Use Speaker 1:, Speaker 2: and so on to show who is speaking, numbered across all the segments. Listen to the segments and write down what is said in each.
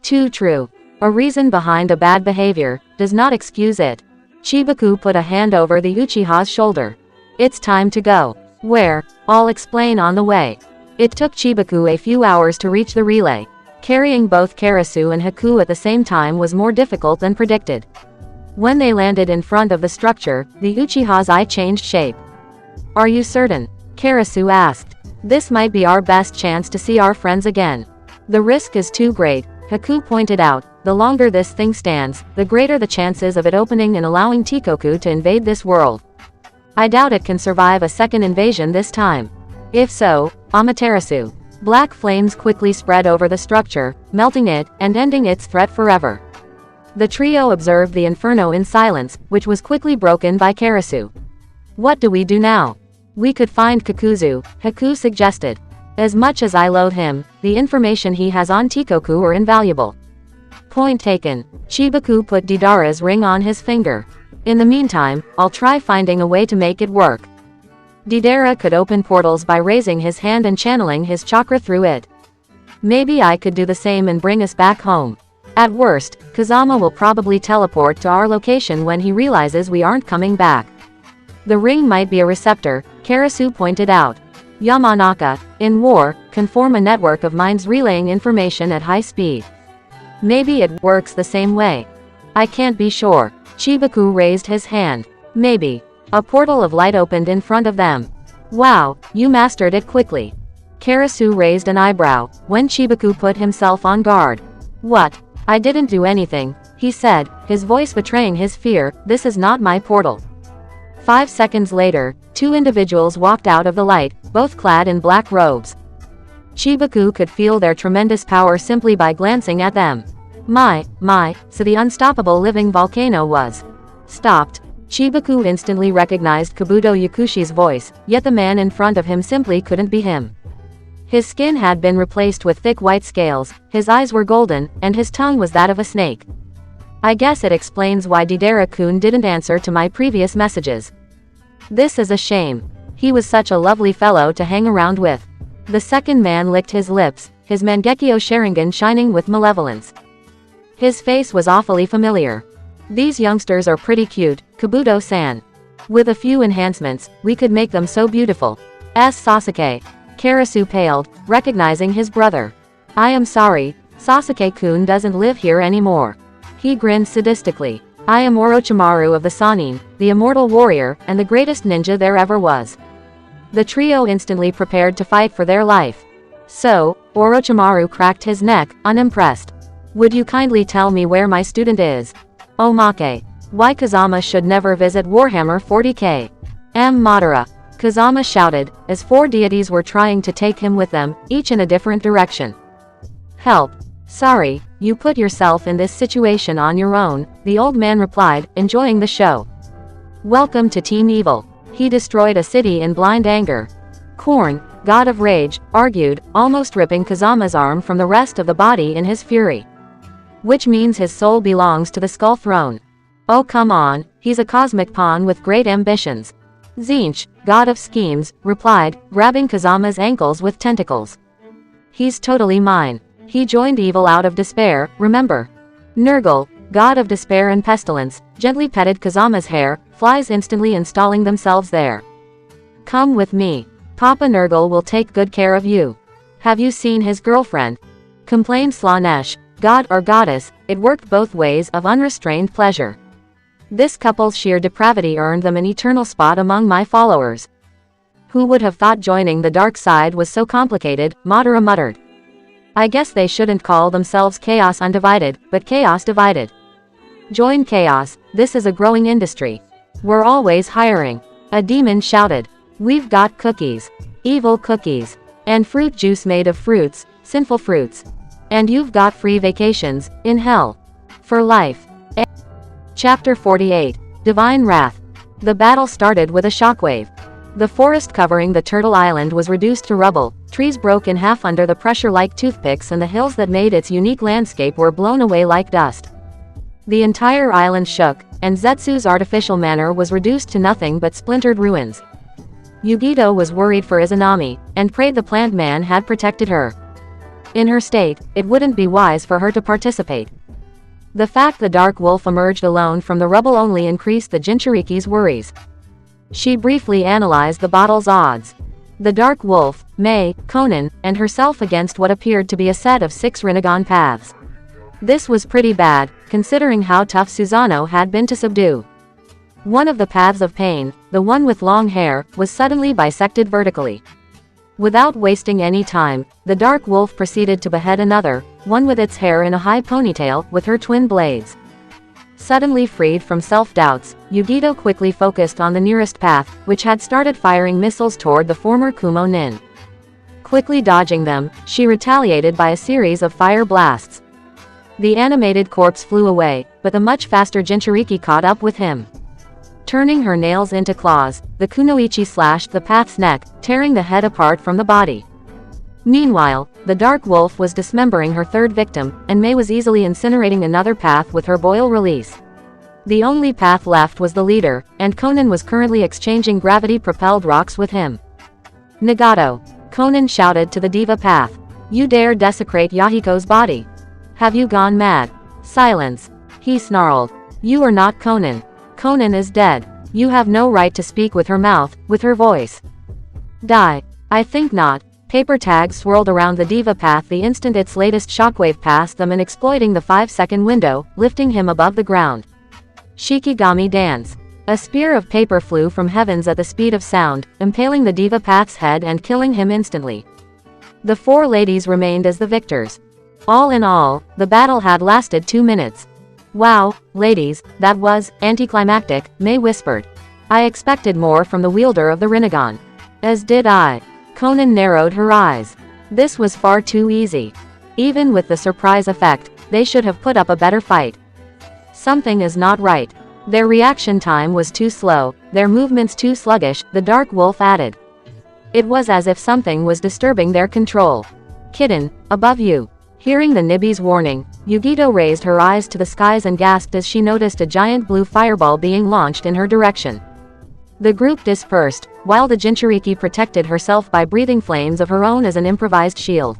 Speaker 1: Too true. A reason behind a bad behavior does not excuse it. Chibaku put a hand over the Uchiha's shoulder. It's time to go. Where? I'll explain on the way. It took Chibaku a few hours to reach the relay. Carrying both Karasu and Haku at the same time was more difficult than predicted. When they landed in front of the structure, the Uchiha's eye changed shape. Are you certain? Karasu asked. This might be our best chance to see our friends again. The risk is too great, Haku pointed out. The longer this thing stands, the greater the chances of it opening and allowing Tikoku to invade this world. I doubt it can survive a second invasion this time. If so, Amaterasu. Black flames quickly spread over the structure, melting it, and ending its threat forever. The trio observed the inferno in silence, which was quickly broken by Karasu. What do we do now? We could find Kakuzu, Haku suggested. As much as I loathe him, the information he has on Tikoku are invaluable. Point taken. Chibaku put Deidara's ring on his finger. In the meantime, I'll try finding a way to make it work. Deidara could open portals by raising his hand and channeling his chakra through it. Maybe I could do the same and bring us back home. At worst, Kazama will probably teleport to our location when he realizes we aren't coming back. The ring might be a receptor, Karasu pointed out. Yamanaka, in war, can form a network of minds relaying information at high speed. Maybe it works the same way. I can't be sure. Chibaku raised his hand. Maybe. A portal of light opened in front of them. Wow, you mastered it quickly. Karasu raised an eyebrow, when Chibaku put himself on guard. What? I didn't do anything, he said, his voice betraying his fear. This is not my portal. 5 seconds later, two individuals walked out of the light, both clad in black robes. Chibaku could feel their tremendous power simply by glancing at them. So the unstoppable living volcano was stopped. Chibaku instantly recognized Kabuto Yakushi's voice, yet the man in front of him simply couldn't be him. His skin had been replaced with thick white scales, his eyes were golden, and his tongue was that of a snake. I guess it explains why Deidara-kun didn't answer to my previous messages. This is a shame. He was such a lovely fellow to hang around with. The second man licked his lips, his Mangekyo Sharingan shining with malevolence. His face was awfully familiar. These youngsters are pretty cute, Kabuto-san. With a few enhancements, we could make them so beautiful. Sasuke. Karasu paled, recognizing his brother. I am sorry, Sasuke-kun doesn't live here anymore. He grinned sadistically. I am Orochimaru of the Sannin, the immortal warrior, and the greatest ninja there ever was. The trio instantly prepared to fight for their life. So, Orochimaru cracked his neck, unimpressed. Would you kindly tell me where my student is? Omake. Why Kazama should never visit Warhammer 40k. Madara. Kazama shouted, as 4 deities were trying to take him with them, each in a different direction. Help. Sorry, you put yourself in this situation on your own, the old man replied, enjoying the show. Welcome to Team Evil. He destroyed a city in blind anger. Korn, god of rage, argued, almost ripping Kazama's arm from the rest of the body in his fury. Which means his soul belongs to the Skull Throne. Oh come on, he's a cosmic pawn with great ambitions. Zinch, god of schemes, replied, grabbing Kazama's ankles with tentacles. He's totally mine. He joined evil out of despair, remember? Nurgle, god of despair and pestilence, gently petted Kazama's hair, flies instantly installing themselves there. Come with me. Papa Nurgle will take good care of you. Have you seen his girlfriend? Complained Slanesh, god or goddess, it worked both ways of unrestrained pleasure. This couple's sheer depravity earned them an eternal spot among my followers. Who would have thought joining the dark side was so complicated, Madara muttered. I guess they shouldn't call themselves Chaos Undivided, but Chaos Divided. Join Chaos, this is a growing industry. We're always hiring. A demon shouted. We've got cookies. Evil cookies. And fruit juice made of fruits, sinful fruits. And you've got free vacations, in hell. For life. Chapter 48. Divine Wrath. The battle started with a shockwave. The forest covering the Turtle Island was reduced to rubble, trees broke in half under the pressure like toothpicks, and the hills that made its unique landscape were blown away like dust. The entire island shook, and Zetsu's artificial manor was reduced to nothing but splintered ruins. Yugito was worried for Izanami, and prayed the plant man had protected her. In her state, it wouldn't be wise for her to participate. The fact the dark wolf emerged alone from the rubble only increased the Jinchuriki's worries. She briefly analyzed the battle's odds. The dark wolf, Mei, Conan, and herself against what appeared to be a set of 6 Rinnegan paths. This was pretty bad, considering how tough Susanoo had been to subdue. One of the paths of pain, the one with long hair, was suddenly bisected vertically. Without wasting any time, the dark wolf proceeded to behead another, one with its hair in a high ponytail, with her twin blades. Suddenly freed from self-doubts, Yugito quickly focused on the nearest path, which had started firing missiles toward the former Kumo Nin. Quickly dodging them, she retaliated by a series of fire blasts. The animated corpse flew away, but the much faster Jinchuriki caught up with him. Turning her nails into claws, the kunoichi slashed the path's neck, tearing the head apart from the body. Meanwhile, the dark wolf was dismembering her third victim, and Mei was easily incinerating another path with her boil release. The only path left was the leader, and Conan was currently exchanging gravity-propelled rocks with him. Nagato! Conan shouted to the diva path. You dare desecrate Yahiko's body? Have you gone mad? Silence! He snarled. You are not Conan. Conan is dead. You have no right to speak with her mouth, with her voice. Die. I think not. Paper tags swirled around the diva path the instant its latest shockwave passed them and exploiting the 5-second window, lifting him above the ground. Shikigami dance. A spear of paper flew from heavens at the speed of sound, impaling the diva path's head and killing him instantly. The 4 ladies remained as the victors. All in all, the battle had lasted 2 minutes. Wow, ladies, that was anticlimactic, Mei whispered. I expected more from the wielder of the Rinnegan. As did I. Conan narrowed her eyes. This was far too easy. Even with the surprise effect, they should have put up a better fight. Something is not right. Their reaction time was too slow, their movements too sluggish, the dark wolf added. It was as if something was disturbing their control. Kitten, above you. Hearing the Nibby's warning, Yugito raised her eyes to the skies and gasped as she noticed a giant blue fireball being launched in her direction. The group dispersed, while the Jinchuriki protected herself by breathing flames of her own as an improvised shield.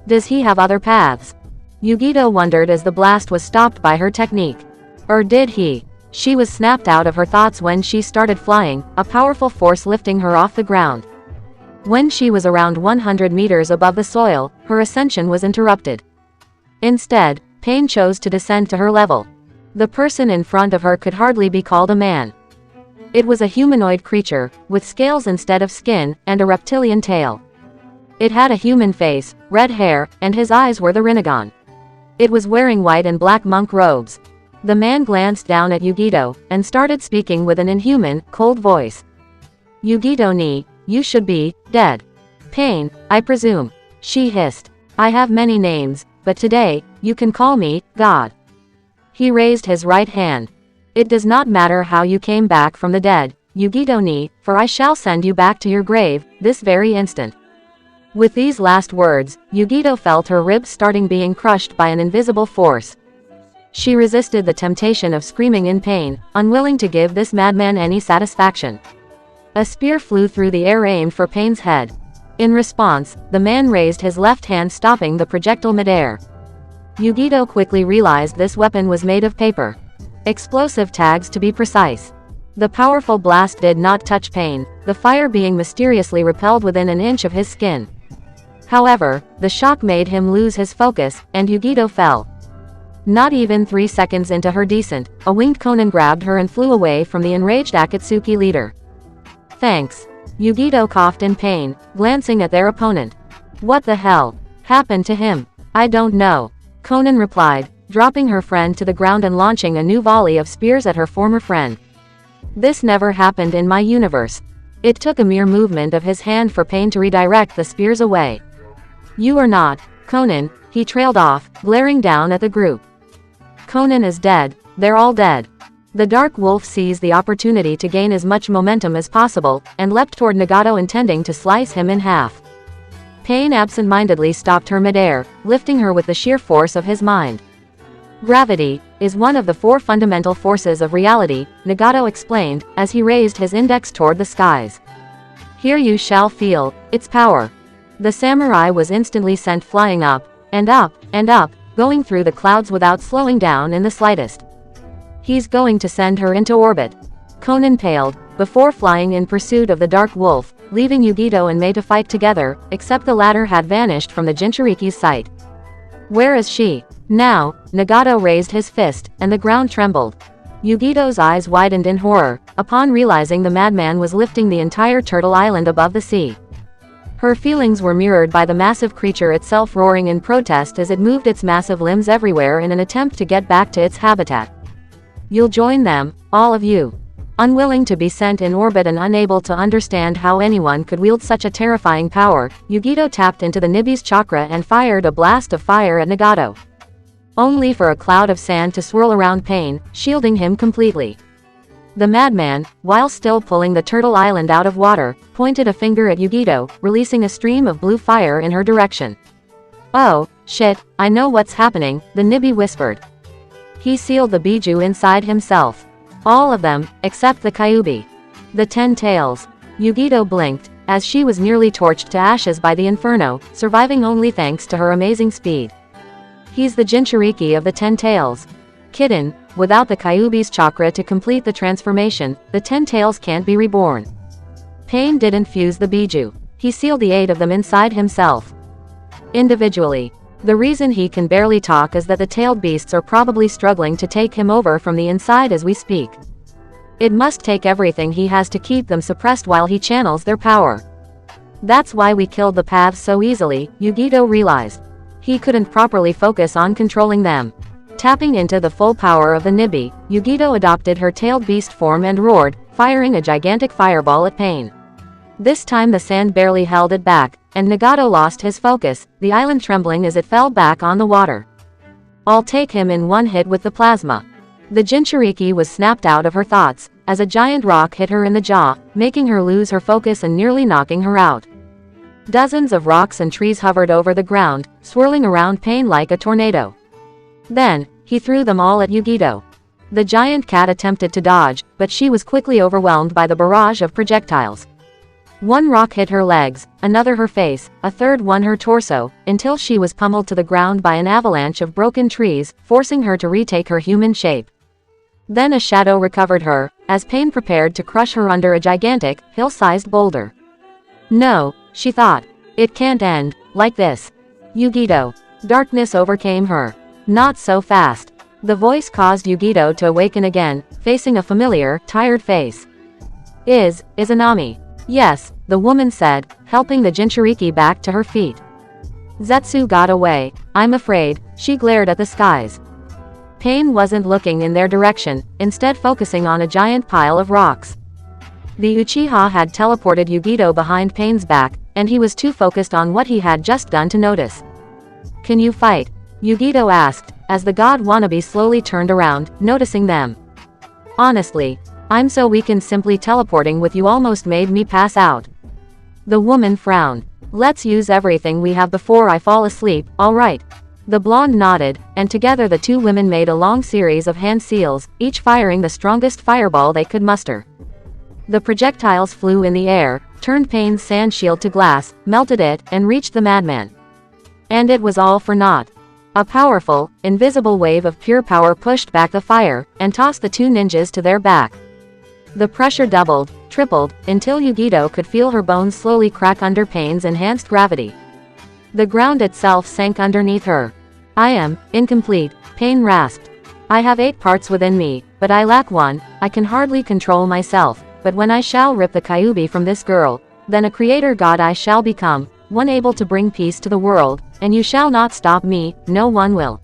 Speaker 1: Does he have other paths? Yugito wondered as the blast was stopped by her technique. Or did he? She was snapped out of her thoughts when she started flying, a powerful force lifting her off the ground. When she was around 100 meters above the soil, her ascension was interrupted. Instead, Pain chose to descend to her level. The person in front of her could hardly be called a man. It was a humanoid creature, with scales instead of skin, and a reptilian tail. It had a human face, red hair, and his eyes were the Rinnegan. It was wearing white and black monk robes. The man glanced down at Yugito, and started speaking with an inhuman, cold voice. Yugito ni, you should be dead. Pain, I presume. She hissed. I have many names, but today, you can call me God. He raised his right hand. It does not matter how you came back from the dead, Yugito ni, for I shall send you back to your grave, this very instant. With these last words, Yugito felt her ribs starting being crushed by an invisible force. She resisted the temptation of screaming in pain, unwilling to give this madman any satisfaction. A spear flew through the air aimed for Pain's head. In response, the man raised his left hand stopping the projectile midair. Yugito quickly realized this weapon was made of paper. Explosive tags to be precise. The powerful blast did not touch Pain, the fire being mysteriously repelled within an inch of his skin. However, the shock made him lose his focus, and Yugito fell. Not even 3 seconds into her descent, a winged Conan grabbed her and flew away from the enraged Akatsuki leader. Thanks. Yugito coughed in pain, glancing at their opponent. What the hell happened to him? I don't know. Conan replied, dropping her friend to the ground and launching a new volley of spears at her former friend. This never happened in my universe. It took a mere movement of his hand for Pain to redirect the spears away. You are not, Conan, he trailed off, glaring down at the group. Conan is dead, they're all dead. The dark wolf seized the opportunity to gain as much momentum as possible, and leapt toward Nagato intending to slice him in half. Pain absent-mindedly stopped her midair, lifting her with the sheer force of his mind. Gravity is one of the 4 fundamental forces of reality, Nagato explained, as he raised his index toward the skies. Here you shall feel its power. The samurai was instantly sent flying up, and up, and up, going through the clouds without slowing down in the slightest. He's going to send her into orbit. Conan paled, before flying in pursuit of the Dark Wolf, leaving Yugito and Mei to fight together, except the latter had vanished from the Jinchuriki's sight. Where is she? Now, Nagato raised his fist, and the ground trembled. Yugito's eyes widened in horror, upon realizing the madman was lifting the entire turtle island above the sea. Her feelings were mirrored by the massive creature itself roaring in protest as it moved its massive limbs everywhere in an attempt to get back to its habitat. You'll join them, all of you. Unwilling to be sent in orbit and unable to understand how anyone could wield such a terrifying power, Yugito tapped into the Nibi's chakra and fired a blast of fire at Nagato. Only for a cloud of sand to swirl around Pain, shielding him completely. The madman, while still pulling the turtle island out of water, pointed a finger at Yugito, releasing a stream of blue fire in her direction. Oh, shit, I know what's happening, the Nibi whispered. He sealed the Biju inside himself. All of them, except the Kyuubi. The 10 tails. Yugito blinked, as she was nearly torched to ashes by the inferno, surviving only thanks to her amazing speed. He's the Jinchuriki of the 10 tails. Kitten, without the Kyuubi's chakra to complete the transformation, the 10 tails can't be reborn. Pain didn't fuse the Biju. He sealed the 8 of them inside himself. Individually. The reason he can barely talk is that the tailed beasts are probably struggling to take him over from the inside as we speak. It must take everything he has to keep them suppressed while he channels their power. That's why we killed the paths so easily, Yugito realized. He couldn't properly focus on controlling them. Tapping into the full power of the Nibi, Yugito adopted her tailed beast form and roared, firing a gigantic fireball at Pain. This time the sand barely held it back, and Nagato lost his focus, the island trembling as it fell back on the water. I'll take him in one hit with the plasma. The Jinchuriki was snapped out of her thoughts, as a giant rock hit her in the jaw, making her lose her focus and nearly knocking her out. Dozens of rocks and trees hovered over the ground, swirling around Pain like a tornado. Then, he threw them all at Yugito. The giant cat attempted to dodge, but she was quickly overwhelmed by the barrage of projectiles. One rock hit her legs, another her face, a third one her torso, until she was pummeled to the ground by an avalanche of broken trees, forcing her to retake her human shape. Then a shadow recovered her, as Pain prepared to crush her under a gigantic, hill-sized boulder. No, she thought. It can't end like this. Yugito. Darkness overcame her. Not so fast. The voice caused Yugito to awaken again, facing a familiar, tired face. Izanami. Yes, the woman said, helping the Jinchuriki back to her feet. Zetsu got away, I'm afraid, she glared at the skies. Pain wasn't looking in their direction, instead focusing on a giant pile of rocks. The Uchiha had teleported Yugito behind Pain's back, and he was too focused on what he had just done to notice. Can you fight? Yugito asked, as the god wannabe slowly turned around, noticing them. Honestly, I'm so weak and simply teleporting with you almost made me pass out. The woman frowned. Let's use everything we have before I fall asleep, alright. The blonde nodded, and together the two women made a long series of hand seals, each firing the strongest fireball they could muster. The projectiles flew in the air, turned Pain's sand shield to glass, melted it, and reached the madman. And it was all for naught. A powerful, invisible wave of pure power pushed back the fire, and tossed the two ninjas to their back. The pressure doubled, tripled, until Yugito could feel her bones slowly crack under Pain's enhanced gravity. The ground itself sank underneath her. I am incomplete, Pain rasped. I have 8 parts within me, but I lack one. I can hardly control myself, but when I shall rip the Kyuubi from this girl, then a creator god I shall become, one able to bring peace to the world, and you shall not stop me, no one will.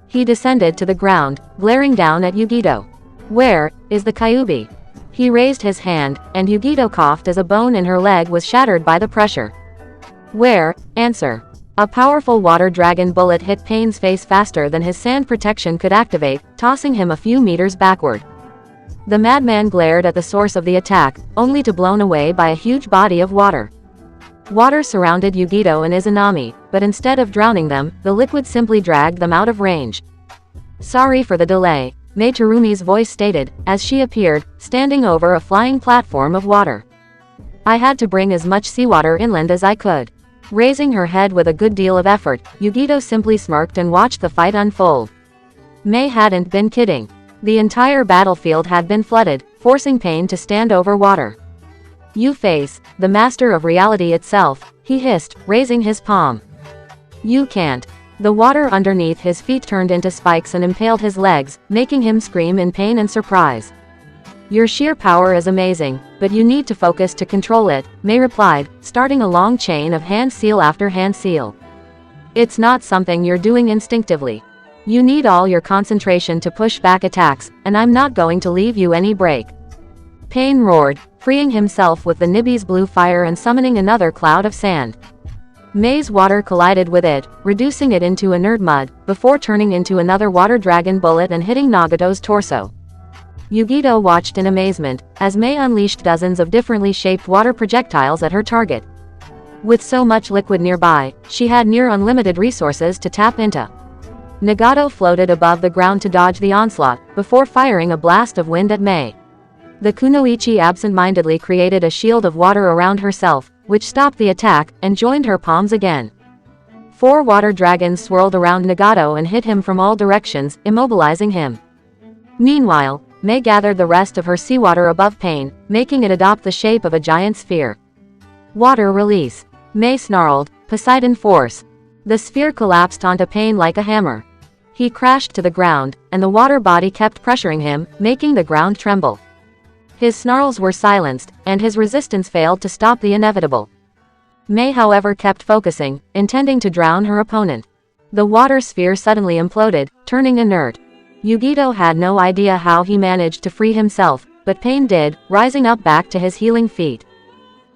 Speaker 1: He descended to the ground, glaring down at Yugito. Where is the Kyuubi? He raised his hand, and Yugito coughed as a bone in her leg was shattered by the pressure. Where? Answer. A powerful water dragon bullet hit Pain's face faster than his sand protection could activate, tossing him a few meters backward. The madman glared at the source of the attack, only to be blown away by a huge body of water. Water surrounded Yugito and Izanami, but instead of drowning them, the liquid simply dragged them out of range. Sorry for the delay, Mei Terumi's voice stated, as she appeared, standing over a flying platform of water. I had to bring as much seawater inland as I could. Raising her head with a good deal of effort, Yugito simply smirked and watched the fight unfold. Mei hadn't been kidding. The entire battlefield had been flooded, forcing Pain to stand over water. "You face, the master of reality itself," he hissed, raising his palm. "You can't." The water underneath his feet turned into spikes and impaled his legs, making him scream in pain and surprise. "Your sheer power is amazing, but you need to focus to control it," Mei replied, starting a long chain of hand seal after hand seal. "It's not something you're doing instinctively. You need all your concentration to push back attacks, and I'm not going to leave you any break." Pain roared, freeing himself with the Nibi's blue fire and summoning another cloud of sand. Mei's water collided with it, reducing it into inert mud, before turning into another water dragon bullet and hitting Nagato's torso. Yugito watched in amazement, as Mei unleashed dozens of differently shaped water projectiles at her target. With so much liquid nearby, she had near unlimited resources to tap into. Nagato floated above the ground to dodge the onslaught, before firing a blast of wind at Mei. The kunoichi absent-mindedly created a shield of water around herself, which stopped the attack, and joined her palms again. 4 water dragons swirled around Nagato and hit him from all directions, immobilizing him. Meanwhile, Mei gathered the rest of her seawater above Pain, making it adopt the shape of a giant sphere. "Water release." Mei snarled, "Poseidon force." The sphere collapsed onto Pain like a hammer. He crashed to the ground, and the water body kept pressuring him, making the ground tremble. His snarls were silenced, and his resistance failed to stop the inevitable. Mei, however, kept focusing, intending to drown her opponent. The water sphere suddenly imploded, turning inert. Yugito had no idea how he managed to free himself, but Pain did, rising up back to his healing feet.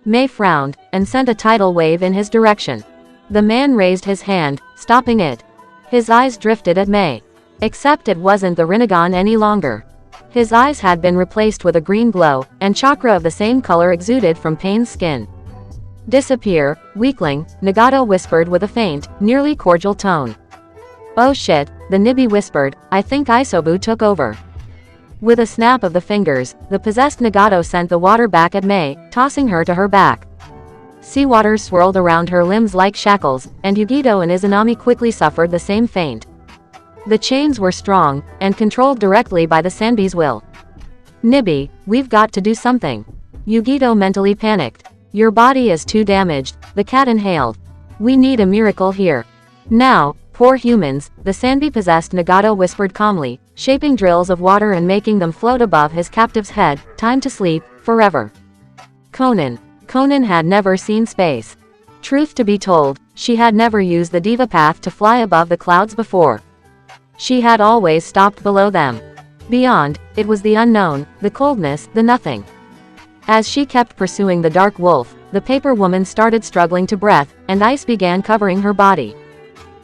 Speaker 1: Mei frowned, and sent a tidal wave in his direction. The man raised his hand, stopping it. His eyes drifted at Mei. Except it wasn't the Rinnegan any longer. His eyes had been replaced with a green glow, and chakra of the same color exuded from Pain's skin. "Disappear, weakling," Nagato whispered with a faint, nearly cordial tone. "Oh shit," the Nibi whispered, "I think Isobu took over." With a snap of the fingers, the possessed Nagato sent the water back at Mei, tossing her to her back. Seawater swirled around her limbs like shackles, and Yugito and Izanami quickly suffered the same fate. The chains were strong, and controlled directly by the Sanbi's will. "Nibi, we've got to do something." Yugito mentally panicked. "Your body is too damaged," the cat inhaled. "We need a miracle here. Now." "Poor humans," the Sanbi-possessed Nagato whispered calmly, shaping drills of water and making them float above his captive's head. "Time to sleep, forever." Conan had never seen space. Truth to be told, she had never used the diva path to fly above the clouds before. She had always stopped below them. Beyond, it was the unknown, the coldness, the nothing. As she kept pursuing the dark wolf, the paper woman started struggling to breath, and ice began covering her body.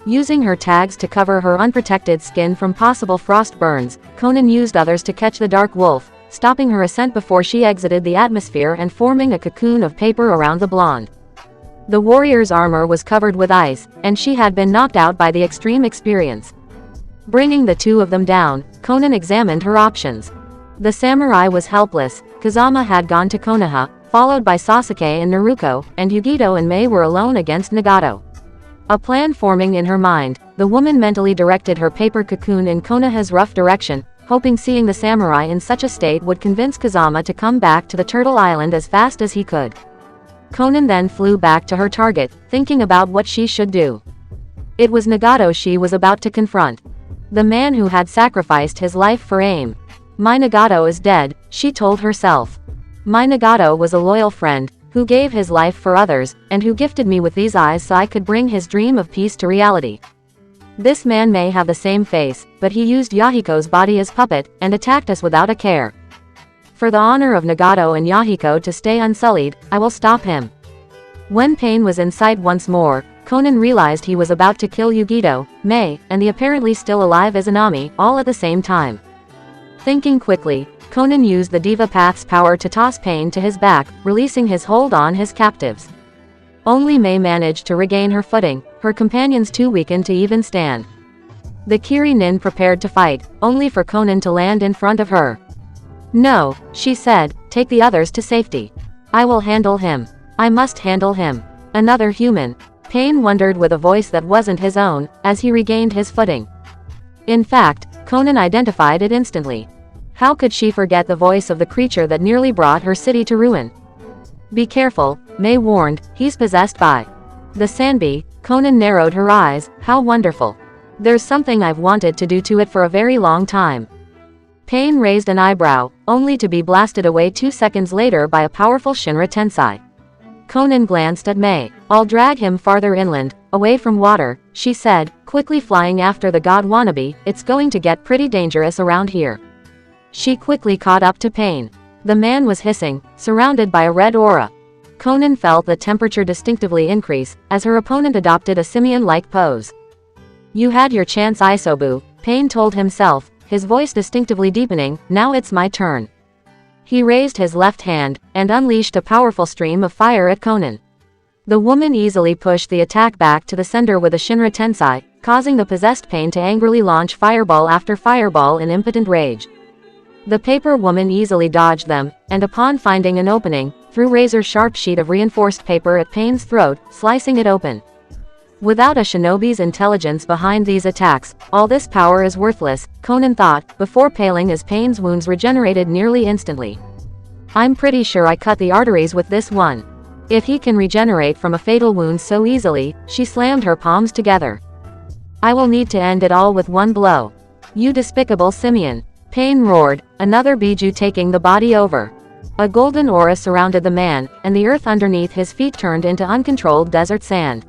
Speaker 1: Using her tags to cover her unprotected skin from possible frost burns, Conan used others to catch the dark wolf, stopping her ascent before she exited the atmosphere and forming a cocoon of paper around the blonde. The warrior's armor was covered with ice, and she had been knocked out by the extreme experience. Bringing the two of them down, Conan examined her options. The samurai was helpless, Kazama had gone to Konoha, followed by Sasuke and Naruto, and Yugito and Mei were alone against Nagato. A plan forming in her mind, the woman mentally directed her paper cocoon in Konoha's rough direction, hoping seeing the samurai in such a state would convince Kazama to come back to the Turtle Island as fast as he could. Conan then flew back to her target, thinking about what she should do. It was Nagato she was about to confront. The man who had sacrificed his life for aim. "My Nagato is dead," she told herself. "My Nagato was a loyal friend, who gave his life for others, and who gifted me with these eyes so I could bring his dream of peace to reality. This man may have the same face, but he used Yahiko's body as puppet, and attacked us without a care. For the honor of Nagato and Yahiko to stay unsullied, I will stop him." When Pain was in sight once more, Conan realized he was about to kill Yugito, Mei, and the apparently still alive Izanami, all at the same time. Thinking quickly, Conan used the Diva Path's power to toss Pain to his back, releasing his hold on his captives. Only Mei managed to regain her footing, her companions too weakened to even stand. The Kiri Nin prepared to fight, only for Conan to land in front of her. "No," she said, "take the others to safety. I will handle him. I must handle him. Another human." Pain wondered with a voice that wasn't his own, as he regained his footing. In fact, Conan identified it instantly. How could she forget the voice of the creature that nearly brought her city to ruin? Be careful, May warned, he's possessed by the Sandbee. Conan narrowed her eyes, how wonderful. There's something I've wanted to do to it for a very long time. Pain raised an eyebrow, only to be blasted away 2 seconds later by a powerful Shinra Tensei. Conan glanced at May. I'll drag him farther inland, away from water, she said, quickly flying after the god wannabe. It's going to get pretty dangerous around here. She quickly caught up to Pain. The man was hissing, surrounded by a red aura. Conan felt the temperature distinctively increase, as her opponent adopted a simian-like pose. You had your chance, Isobu, Pain told himself, his voice distinctively deepening. Now it's my turn. He raised his left hand, and unleashed a powerful stream of fire at Conan. The woman easily pushed the attack back to the sender with a Shinra Tensei, causing the possessed Pain to angrily launch fireball after fireball in impotent rage. The paper woman easily dodged them, and upon finding an opening, threw razor-sharp sheet of reinforced paper at Pain's throat, slicing it open. Without a shinobi's intelligence behind these attacks, all this power is worthless, Conan thought, before paling as Pain's wounds regenerated nearly instantly. I'm pretty sure I cut the arteries with this one. If he can regenerate from a fatal wound so easily, she slammed her palms together. I will need to end it all with one blow. You despicable simian. Pain roared, another Biju taking the body over. A golden aura surrounded the man, and the earth underneath his feet turned into uncontrolled desert sand.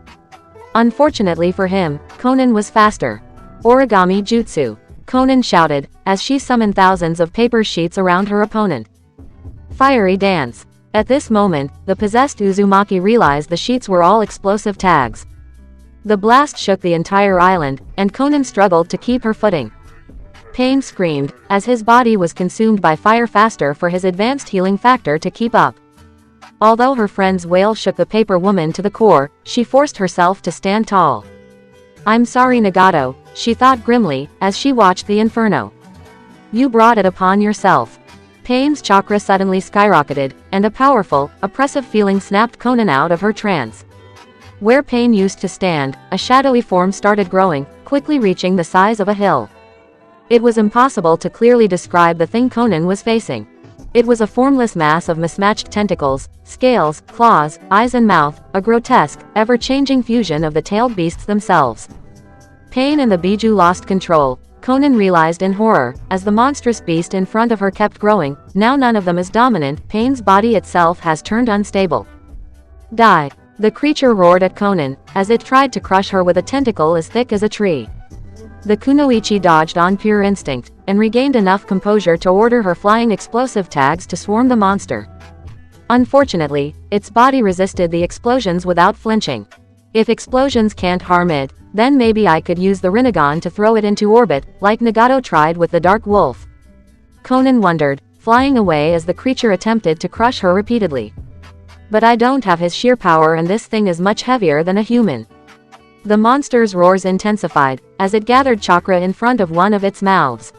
Speaker 1: Unfortunately for him, Conan was faster. Origami Jutsu. Conan shouted, as she summoned thousands of paper sheets around her opponent. Fiery dance. At this moment, the possessed Uzumaki realized the sheets were all explosive tags. The blast shook the entire island, and Conan struggled to keep her footing. Pain screamed, as his body was consumed by fire faster for his advanced healing factor to keep up. Although her friend's wail shook the paper woman to the core, she forced herself to stand tall. I'm sorry Nagato, she thought grimly, as she watched the inferno. You brought it upon yourself. Pain's chakra suddenly skyrocketed, and a powerful, oppressive feeling snapped Conan out of her trance. Where Pain used to stand, a shadowy form started growing, quickly reaching the size of a hill. It was impossible to clearly describe the thing Conan was facing. It was a formless mass of mismatched tentacles, scales, claws, eyes and mouth, a grotesque, ever-changing fusion of the tailed beasts themselves. Pain and the Biju lost control, Conan realized in horror, as the monstrous beast in front of her kept growing. Now none of them is dominant, Pain's body itself has turned unstable. Die! The creature roared at Conan, as it tried to crush her with a tentacle as thick as a tree. The kunoichi dodged on pure instinct, and regained enough composure to order her flying explosive tags to swarm the monster. Unfortunately, its body resisted the explosions without flinching. If explosions can't harm it, then maybe I could use the Rinnegan to throw it into orbit, like Nagato tried with the Dark Wolf. Conan wondered, flying away as the creature attempted to crush her repeatedly. But I don't have his sheer power, and this thing is much heavier than a human. The monster's roars intensified, as it gathered chakra in front of one of its mouths.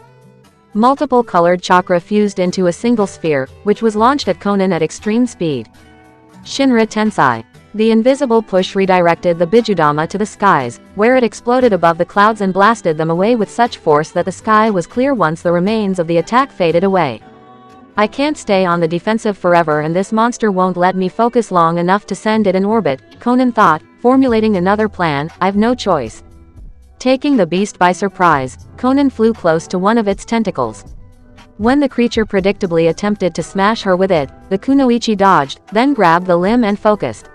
Speaker 1: Multiple colored chakra fused into a single sphere, which was launched at Conan at extreme speed. Shinra Tensei. The invisible push redirected the Bijudama to the skies, where it exploded above the clouds and blasted them away with such force that the sky was clear once the remains of the attack faded away. I can't stay on the defensive forever, and this monster won't let me focus long enough to send it in orbit, Conan thought, formulating another plan. I've no choice. Taking the beast by surprise, Conan flew close to one of its tentacles. When the creature predictably attempted to smash her with it, the kunoichi dodged, then grabbed the limb and focused.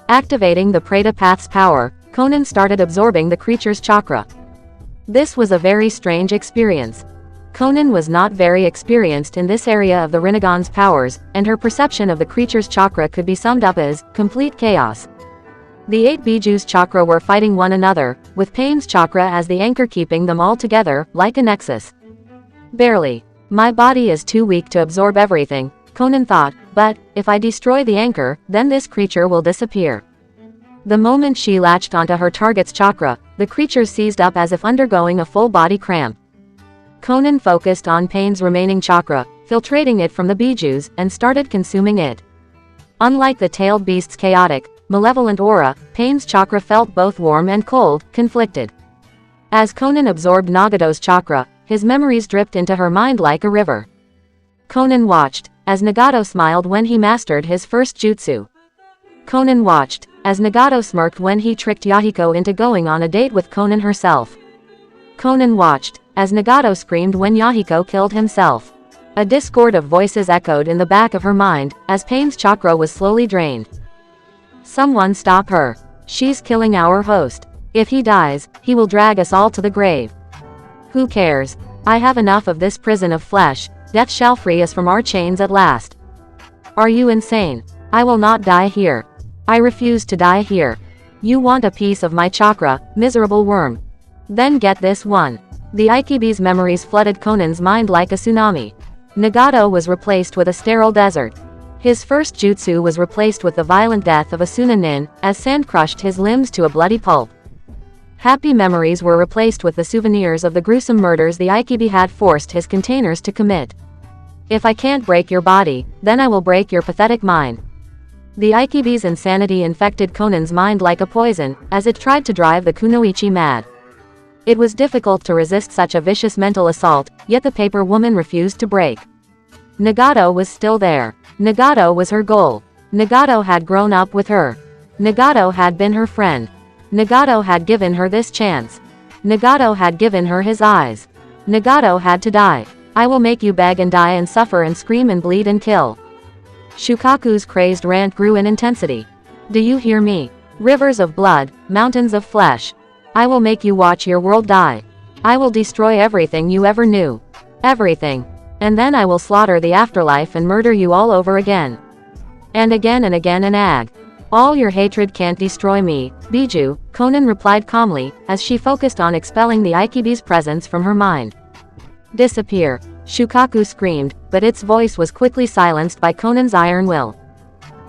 Speaker 1: Activating the Preta Path's power, Conan started absorbing the creature's chakra. This was a very strange experience. Conan was not very experienced in this area of the Rinnegan's powers, and her perception of the creature's chakra could be summed up as complete chaos. The 8 Biju's chakra were fighting one another, with Pain's chakra as the anchor keeping them all together, like a nexus. Barely. My body is too weak to absorb everything, Conan thought, but, if I destroy the anchor, then this creature will disappear. The moment she latched onto her target's chakra, the creature seized up as if undergoing a full-body cramp. Conan focused on Pain's remaining chakra, filtrating it from the Bijus, and started consuming it. Unlike the tailed beast's chaotic, malevolent aura, Pain's chakra felt both warm and cold, conflicted. As Conan absorbed Nagato's chakra, his memories dripped into her mind like a river. Conan watched, as Nagato smiled when he mastered his first jutsu. Conan watched, as Nagato smirked when he tricked Yahiko into going on a date with Conan herself. Conan watched, as Nagato screamed when Yahiko killed himself. A discord of voices echoed in the back of her mind, as Pain's chakra was slowly drained. Someone stop her. She's killing our host. If he dies, he will drag us all to the grave. Who cares? I have enough of this prison of flesh. Death shall free us from our chains at last. Are you insane? I will not die here. I refuse to die here. You want a piece of my chakra, miserable worm. Then get this one. The Ikibi's memories flooded Conan's mind like a tsunami. Nagato was replaced with a sterile desert. His first jutsu was replaced with the violent death of a Sunanin, as sand crushed his limbs to a bloody pulp. Happy memories were replaced with the souvenirs of the gruesome murders the Ikibi had forced his containers to commit. If I can't break your body, then I will break your pathetic mind. The Ikibi's insanity infected Conan's mind like a poison, as it tried to drive the kunoichi mad. It was difficult to resist such a vicious mental assault, yet the paper woman refused to break. Nagato was still there. Nagato was her goal. Nagato had grown up with her. Nagato had been her friend. Nagato had given her this chance. Nagato had given her his eyes. Nagato had to die. I will make you beg and die and suffer and scream and bleed and kill. Shukaku's crazed rant grew in intensity. Do you hear me? Rivers of blood, mountains of flesh. I will make you watch your world die. I will destroy everything you ever knew. Everything. And then I will slaughter the afterlife and murder you all over again. And again and again and ag. All your hatred can't destroy me, Biju, Conan replied calmly, as she focused on expelling the Ikibi's presence from her mind. Disappear. Shukaku screamed, but its voice was quickly silenced by Conan's iron will.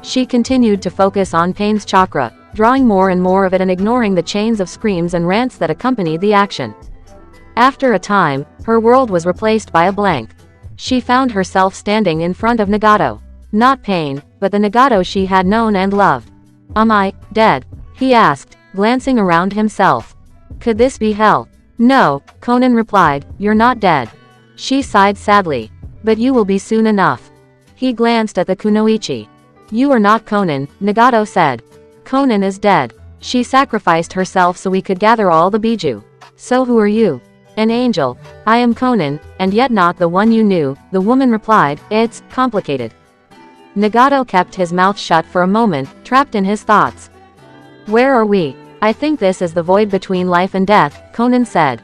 Speaker 1: She continued to focus on Pain's chakra, drawing more and more of it and ignoring the chains of screams and rants that accompanied the action. After a time, her world was replaced by a blank. She found herself standing in front of Nagato. Not Pain, but the Nagato she had known and loved. Am I dead? He asked, glancing around himself. Could this be hell? No, Conan replied, you're not dead. She sighed sadly. But you will be soon enough. He glanced at the kunoichi. You are not Conan, Nagato said. Conan is dead. She sacrificed herself so we could gather all the Biju. So who are you? An angel. I am Conan, and yet not the one you knew, the woman replied. It's complicated. Nagato kept his mouth shut for a moment, trapped in his thoughts. Where are we? I think this is the void between life and death, Conan said.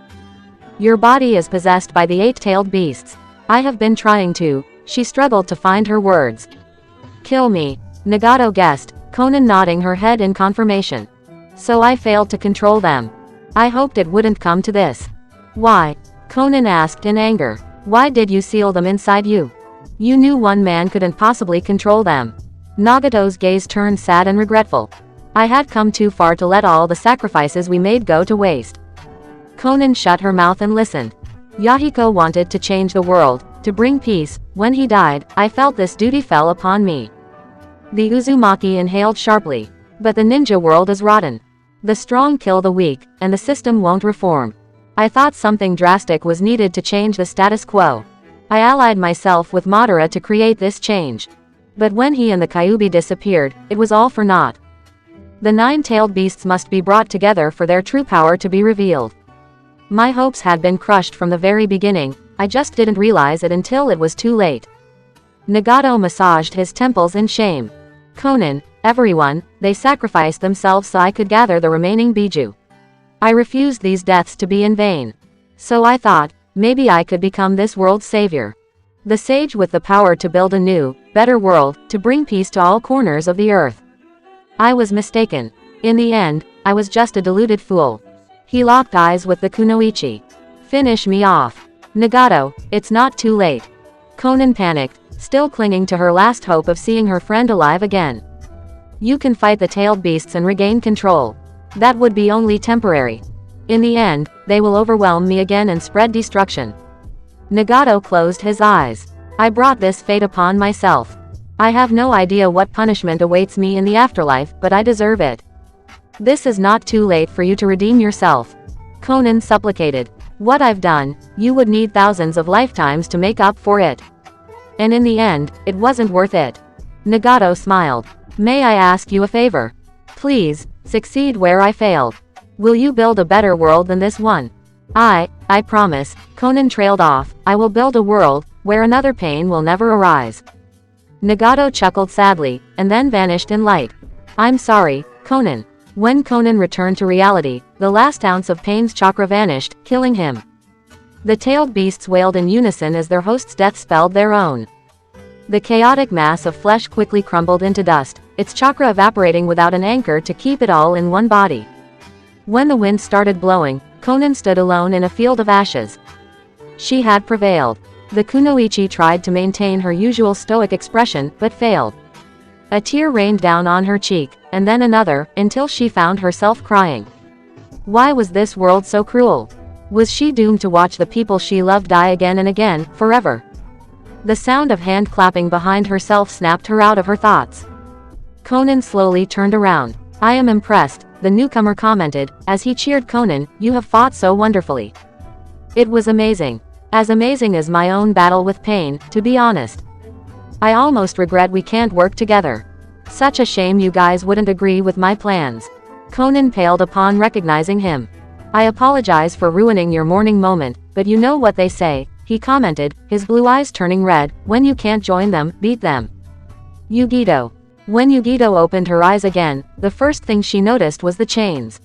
Speaker 1: Your body is possessed by the eight-tailed beasts. I have been trying to. She struggled to find her words. Kill me, Nagato guessed, Conan nodding her head in confirmation. So I failed to control them. I hoped it wouldn't come to this. Why? Conan asked in anger. Why did you seal them inside you? You knew one man couldn't possibly control them. Nagato's gaze turned sad and regretful. I had come too far to let all the sacrifices we made go to waste. Conan shut her mouth and listened. Yahiko wanted to change the world, to bring peace. When he died, I felt this duty fell upon me. The Uzumaki inhaled sharply. But the ninja world is rotten. The strong kill the weak, and the system won't reform. I thought something drastic was needed to change the status quo. I allied myself with Madara to create this change. But when he and the Kyuubi disappeared, it was all for naught. The nine-tailed beasts must be brought together for their true power to be revealed. My hopes had been crushed from the very beginning, I just didn't realize it until it was too late. Nagato massaged his temples in shame. Conan, everyone, they sacrificed themselves so I could gather the remaining Biju. I refused these deaths to be in vain. So I thought, maybe I could become this world's savior. The sage with the power to build a new, better world, to bring peace to all corners of the earth. I was mistaken. In the end, I was just a deluded fool. He locked eyes with the kunoichi. Finish me off. Nagato, it's not too late. Conan panicked, still clinging to her last hope of seeing her friend alive again. You can fight the tailed beasts and regain control. That would be only temporary. In the end, they will overwhelm me again and spread destruction. Nagato closed his eyes. I brought this fate upon myself. I have no idea what punishment awaits me in the afterlife, but I deserve it. This is not too late for you to redeem yourself. Conan supplicated. What I've done, you would need thousands of lifetimes to make up for it. And in the end, it wasn't worth it. Nagato smiled. May I ask you a favor? Please, succeed where I failed. Will you build a better world than this one? I promise, Conan trailed off, I will build a world, where another pain will never arise. Nagato chuckled sadly, and then vanished in light. I'm sorry, Conan. When Conan returned to reality, the last ounce of pain's chakra vanished, killing him. The tailed beasts wailed in unison as their host's death spelled their own. The chaotic mass of flesh quickly crumbled into dust, its chakra evaporating without an anchor to keep it all in one body. When the wind started blowing, Conan stood alone in a field of ashes. She had prevailed. The kunoichi tried to maintain her usual stoic expression, but failed. A tear rained down on her cheek, and then another, until she found herself crying. Why was this world so cruel? Was she doomed to watch the people she loved die again and again, forever? The sound of hand clapping behind herself snapped her out of her thoughts. Conan slowly turned around. I am impressed, the newcomer commented, as he cheered Conan, you have fought so wonderfully. It was amazing. As amazing as my own battle with pain, to be honest. I almost regret we can't work together. Such a shame you guys wouldn't agree with my plans. Conan paled upon recognizing him. I apologize for ruining your morning moment, but you know what they say, he commented, his blue eyes turning red, when you can't join them, beat them. Yugito. When Yugito opened her eyes again, the first thing she noticed was the chains.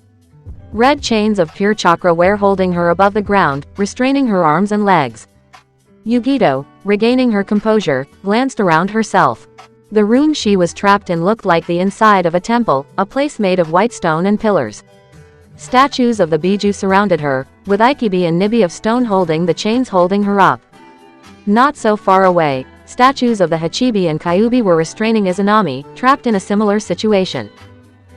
Speaker 1: Red chains of pure chakra were holding her above the ground, restraining her arms and legs. Yugito, regaining her composure, glanced around herself. The room she was trapped in looked like the inside of a temple, a place made of white stone and pillars. Statues of the Biju surrounded her, with Ikibi and Nibi of stone holding the chains holding her up. Not so far away, statues of the Hachibi and Kyubi were restraining Izanami, trapped in a similar situation.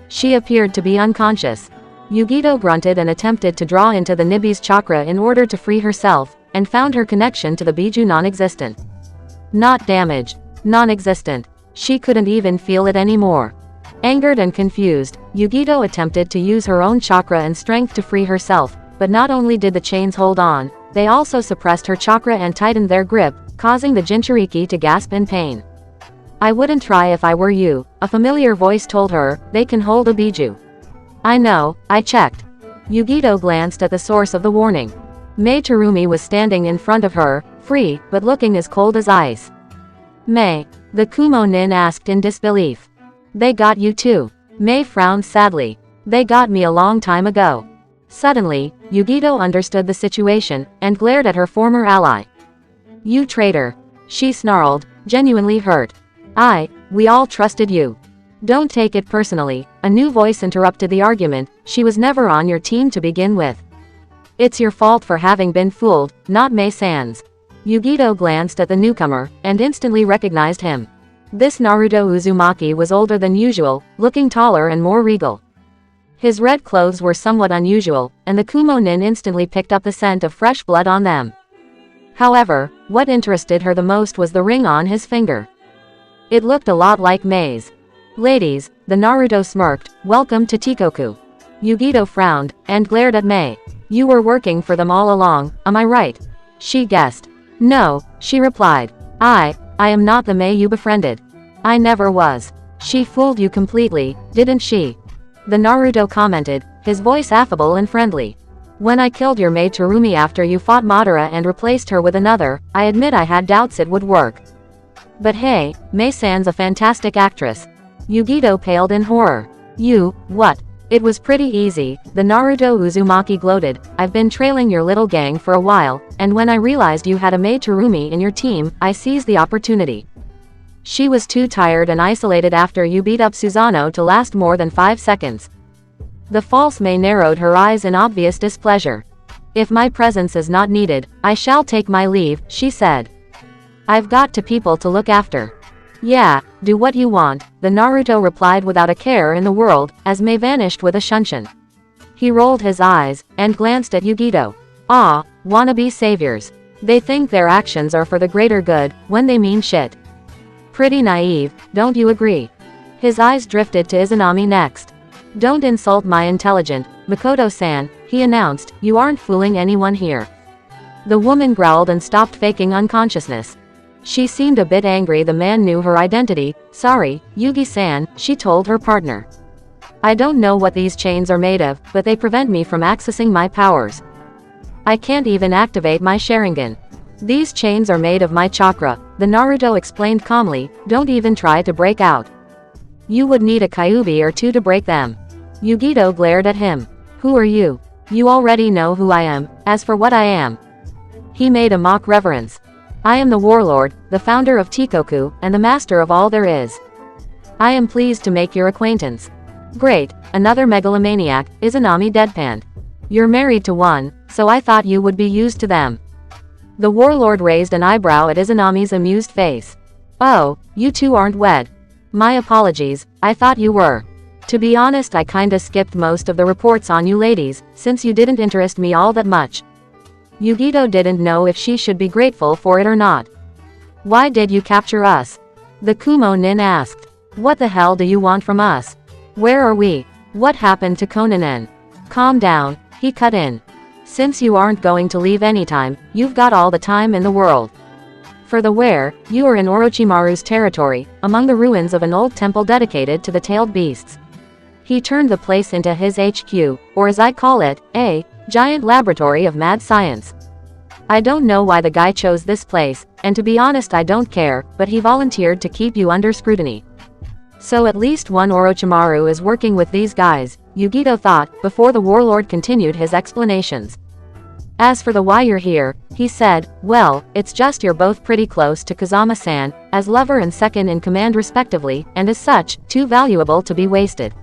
Speaker 1: She appeared to be unconscious. Yugito grunted and attempted to draw into the Nibi's chakra in order to free herself, and found her connection to the Biju non-existent. Not damaged. Non-existent. She couldn't even feel it anymore. Angered and confused, Yugito attempted to use her own chakra and strength to free herself, but not only did the chains hold on, they also suppressed her chakra and tightened their grip, causing the Jinchuriki to gasp in pain. I wouldn't try if I were you, a familiar voice told her, they can hold a Biju. I know, I checked. Yugito glanced at the source of the warning. Mei Terumi was standing in front of her, free, but looking as cold as ice. Mei, the Kumo nin asked in disbelief. They got you too. Mei frowned sadly. They got me a long time ago. Suddenly, Yugito understood the situation, and glared at her former ally. You traitor. She snarled, genuinely hurt. We all trusted you. Don't take it personally, a new voice interrupted the argument, she was never on your team to begin with. It's your fault for having been fooled, not Mei-san's. Yugito glanced at the newcomer, and instantly recognized him. This Naruto Uzumaki was older than usual, looking taller and more regal. His red clothes were somewhat unusual, and the Kumo nin instantly picked up the scent of fresh blood on them. However, what interested her the most was the ring on his finger. It looked a lot like Mei's. Ladies, the Naruto smirked, welcome to Tikoku. Yugito frowned, and glared at Mei. You were working for them all along, am I right? She guessed. No, she replied. I am not the Mei you befriended. I never was. She fooled you completely, didn't she? The Naruto commented, his voice affable and friendly. When I killed your Mei Terumi after you fought Madara and replaced her with another, I admit I had doubts it would work. But hey, Mei-san's a fantastic actress. Yugito paled in horror. You, what? It was pretty easy, the Naruto Uzumaki gloated, I've been trailing your little gang for a while, and when I realized you had a Mei Terumi in your team, I seized the opportunity. She was too tired and isolated after you beat up Susanoo to last more than 5 seconds. The false Mei narrowed her eyes in obvious displeasure. If my presence is not needed, I shall take my leave, she said. I've got people to look after. Yeah, do what you want, the Naruto replied without a care in the world, as Mei vanished with a shunshin. He rolled his eyes, and glanced at Yugito. Ah, wannabe saviors. They think their actions are for the greater good, when they mean shit. Pretty naive, don't you agree? His eyes drifted to Izanami next. Don't insult my intelligence, Makoto-san, he announced, you aren't fooling anyone here. The woman growled and stopped faking unconsciousness. She seemed a bit angry the man knew her identity. Sorry, Yugi-san, she told her partner. I don't know what these chains are made of, but they prevent me from accessing my powers. I can't even activate my Sharingan. These chains are made of my chakra, the Naruto explained calmly, don't even try to break out. You would need a Kyuubi or two to break them. Yugito glared at him. Who are you? You already know who I am, as for what I am. He made a mock reverence. I am the warlord, the founder of Tikoku, and the master of all there is. I am pleased to make your acquaintance. Great, another megalomaniac, Izanami deadpanned. You're married to one, so I thought you would be used to them. The warlord raised an eyebrow at Izanami's amused face. Oh, you two aren't wed. My apologies, I thought you were. To be honest, I kinda skipped most of the reports on you ladies, since you didn't interest me all that much. Yugito didn't know if she should be grateful for it or not. Why did you capture us? The Kumo Nin asked. What the hell do you want from us? Where are we? What happened to Kononen? Calm down, he cut in. Since you aren't going to leave anytime, you've got all the time in the world. For the where, you are in Orochimaru's territory, among the ruins of an old temple dedicated to the tailed beasts. He turned the place into his HQ, or as I call it, a giant laboratory of mad science. I don't know why the guy chose this place, and to be honest I don't care, but he volunteered to keep you under scrutiny. So at least one Orochimaru is working with these guys, Yugito thought, before the warlord continued his explanations. As for the why you're here, he said, well, it's just you're both pretty close to Kazama-san, as lover and second in command respectively, and as such, too valuable to be wasted.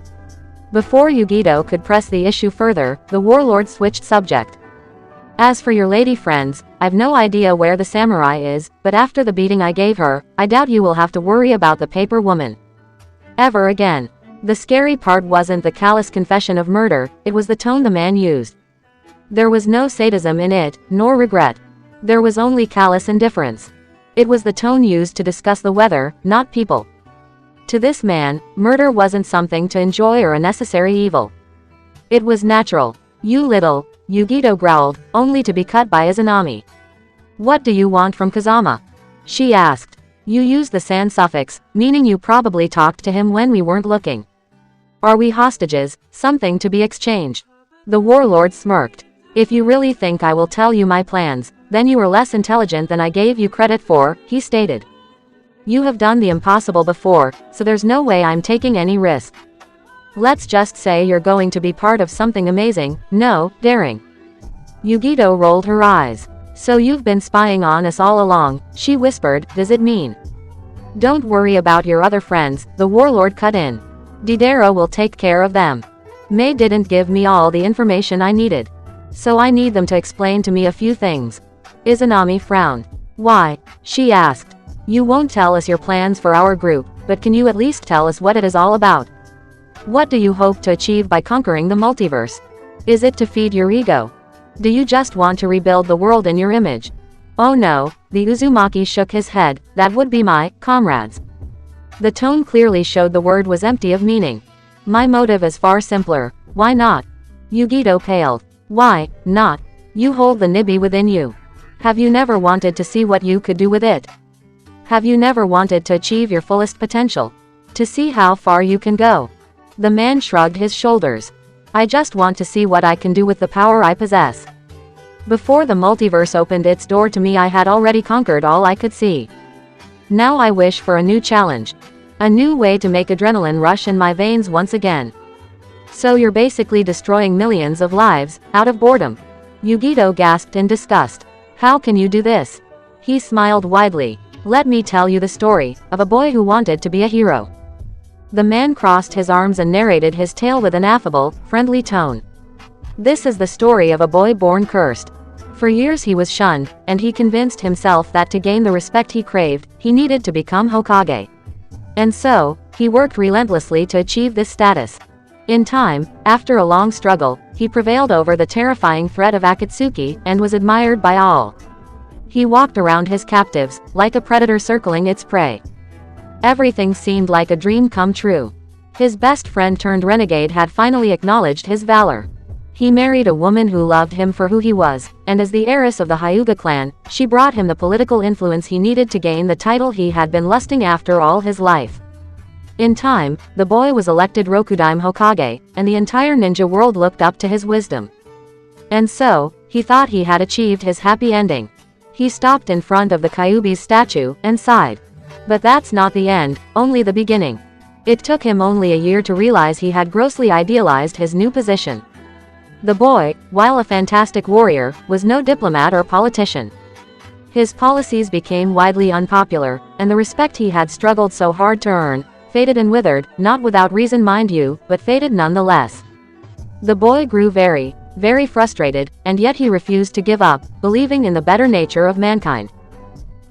Speaker 1: Before Yugito could press the issue further, the warlord switched subject. As for your lady friends, I've no idea where the samurai is, but after the beating I gave her, I doubt you will have to worry about the paper woman ever again. The scary part wasn't the callous confession of murder, it was the tone the man used. There was no sadism in it, nor regret. There was only callous indifference. It was the tone used to discuss the weather, not people. To this man, murder wasn't something to enjoy or a necessary evil. It was natural. You little, Yugito growled, only to be cut by Izanami. What do you want from Kazama? She asked. You used the san suffix, meaning you probably talked to him when we weren't looking. Are we hostages, something to be exchanged? The warlord smirked. If you really think I will tell you my plans, then you are less intelligent than I gave you credit for, he stated. You have done the impossible before, so there's no way I'm taking any risk. Let's just say you're going to be part of something amazing, no, daring. Yugito rolled her eyes. So you've been spying on us all along, she whispered, does it mean? Don't worry about your other friends, the warlord cut in. Deidara will take care of them. Mei didn't give me all the information I needed. So I need them to explain to me a few things. Izanami frowned. Why? She asked. You won't tell us your plans for our group, but can you at least tell us what it is all about? What do you hope to achieve by conquering the multiverse? Is it to feed your ego? Do you just want to rebuild the world in your image? Oh no, the Uzumaki shook his head, that would be my comrades. The tone clearly showed the word was empty of meaning. My motive is far simpler, why not? Yugito paled. Why not? You hold the Nibi within you. Have you never wanted to see what you could do with it? Have you never wanted to achieve your fullest potential? To see how far you can go? The man shrugged his shoulders. I just want to see what I can do with the power I possess. Before the multiverse opened its door to me I had already conquered all I could see. Now I wish for a new challenge. A new way to make adrenaline rush in my veins once again. So you're basically destroying millions of lives, out of boredom. Yugito gasped in disgust. How can you do this? He smiled widely. Let me tell you the story of a boy who wanted to be a hero. The man crossed his arms and narrated his tale with an affable, friendly tone. This is the story of a boy born cursed. For years he was shunned, and he convinced himself that to gain the respect he craved, he needed to become Hokage. And so, he worked relentlessly to achieve this status. In time, after a long struggle, he prevailed over the terrifying threat of Akatsuki, and was admired by all. He walked around his captives, like a predator circling its prey. Everything seemed like a dream come true. His best friend turned renegade had finally acknowledged his valor. He married a woman who loved him for who he was, and as the heiress of the Hyuga clan, she brought him the political influence he needed to gain the title he had been lusting after all his life. In time, the boy was elected Rokudaime Hokage, and the entire ninja world looked up to his wisdom. And so, he thought he had achieved his happy ending. He stopped in front of the Kyuubi's statue, and sighed. But that's not the end, only the beginning. It took him only a year to realize he had grossly idealized his new position. The boy, while a fantastic warrior, was no diplomat or politician. His policies became widely unpopular, and the respect he had struggled so hard to earn, faded and withered, not without reason mind you, but faded nonetheless. The boy grew very, very frustrated, and yet he refused to give up, believing in the better nature of mankind.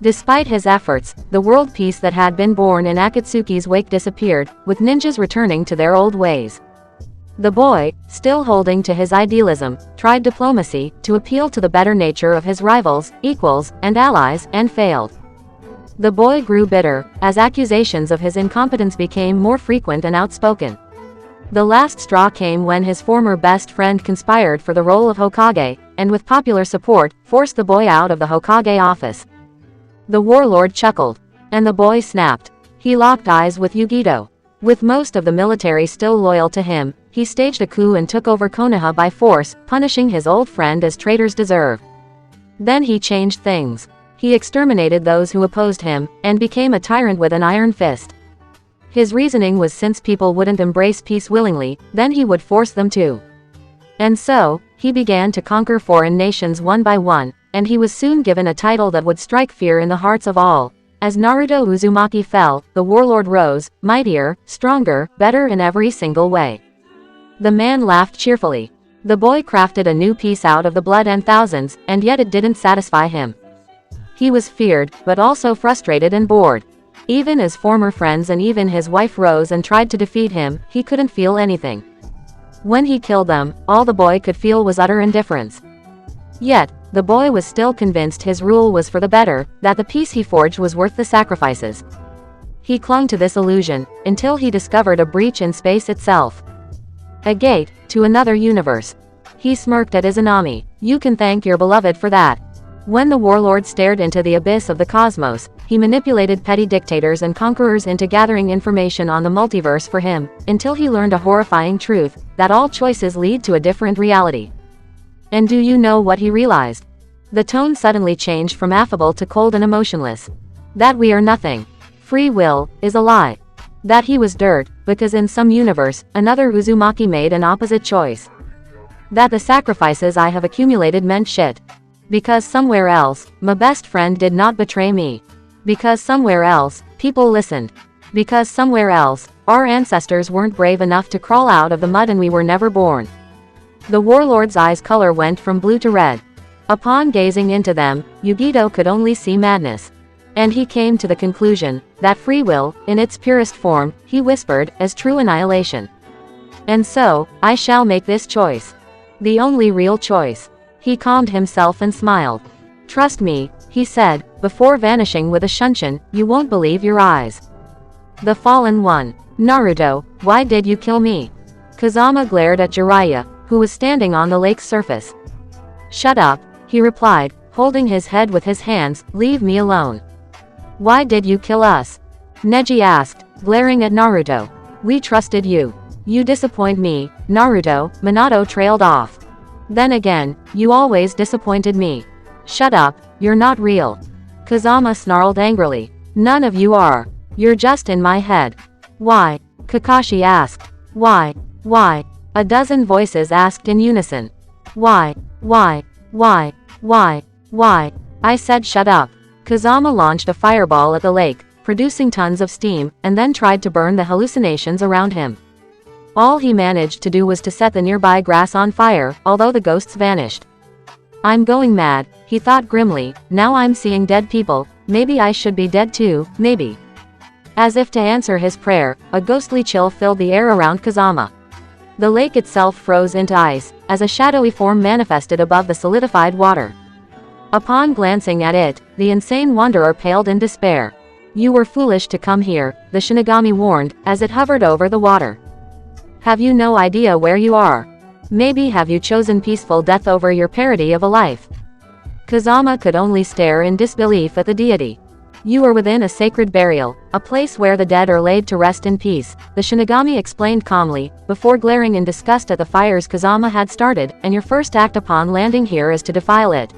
Speaker 1: Despite his efforts, the world peace that had been born in Akatsuki's wake disappeared, with ninjas returning to their old ways. The boy, still holding to his idealism, tried diplomacy, to appeal to the better nature of his rivals, equals, and allies, and failed. The boy grew bitter, as accusations of his incompetence became more frequent and outspoken. The last straw came when his former best friend conspired for the role of Hokage, and with popular support, forced the boy out of the Hokage office. The warlord chuckled. And the boy snapped. He locked eyes with Yugito. With most of the military still loyal to him, he staged a coup and took over Konoha by force, punishing his old friend as traitors deserve. Then he changed things. He exterminated those who opposed him, and became a tyrant with an iron fist. His reasoning was since people wouldn't embrace peace willingly, then he would force them to. And so, he began to conquer foreign nations one by one, and he was soon given a title that would strike fear in the hearts of all. As Naruto Uzumaki fell, the warlord rose, mightier, stronger, better in every single way. The man laughed cheerfully. The boy crafted a new piece out of the blood and thousands, and yet it didn't satisfy him. He was feared, but also frustrated and bored. Even as former friends and even his wife rose and tried to defeat him, he couldn't feel anything. When he killed them, all the boy could feel was utter indifference. Yet, the boy was still convinced his rule was for the better, that the peace he forged was worth the sacrifices. He clung to this illusion, until he discovered a breach in space itself. A gate, to another universe. He smirked at Izanami. You can thank your beloved for that. When the warlord stared into the abyss of the cosmos, he manipulated petty dictators and conquerors into gathering information on the multiverse for him, until he learned a horrifying truth, that all choices lead to a different reality. And do you know what he realized? The tone suddenly changed from affable to cold and emotionless. That we are nothing. Free will is a lie. That he was dirt, because in some universe, another Uzumaki made an opposite choice. That the sacrifices I have accumulated meant shit. Because somewhere else, my best friend did not betray me. Because somewhere else, people listened. Because somewhere else, our ancestors weren't brave enough to crawl out of the mud and we were never born. The warlord's eyes' color went from blue to red. Upon gazing into them, Yugito could only see madness. And he came to the conclusion, that free will, in its purest form, he whispered, is true annihilation. And so, I shall make this choice. The only real choice. He calmed himself and smiled. Trust me, he said, before vanishing with a shunshin, you won't believe your eyes. The fallen one. Naruto, why did you kill me? Kazama glared at Jiraiya, who was standing on the lake's surface. Shut up, he replied, holding his head with his hands, leave me alone. Why did you kill us? Neji asked, glaring at Naruto. We trusted you. You disappoint me, Naruto. Minato trailed off. Then again, you always disappointed me. Shut up, you're not real. Kazama snarled angrily. None of you are. You're just in my head. Why? Kakashi asked. Why? Why? A dozen voices asked in unison. Why? Why? Why? Why? Why? I said shut up. Kazama launched a fireball at the lake, producing tons of steam, and then tried to burn the hallucinations around him. All he managed to do was to set the nearby grass on fire, although the ghosts vanished. I'm going mad, he thought grimly, now I'm seeing dead people, maybe I should be dead too, maybe. As if to answer his prayer, a ghostly chill filled the air around Kazama. The lake itself froze into ice, as a shadowy form manifested above the solidified water. Upon glancing at it, the insane wanderer paled in despair. You were foolish to come here, the Shinigami warned, as it hovered over the water. Have you no idea where you are? Maybe have you chosen peaceful death over your parody of a life? Kazama could only stare in disbelief at the deity. You are within a sacred burial, a place where the dead are laid to rest in peace, the Shinigami explained calmly, before glaring in disgust at the fires Kazama had started, and your first act upon landing here is to defile it.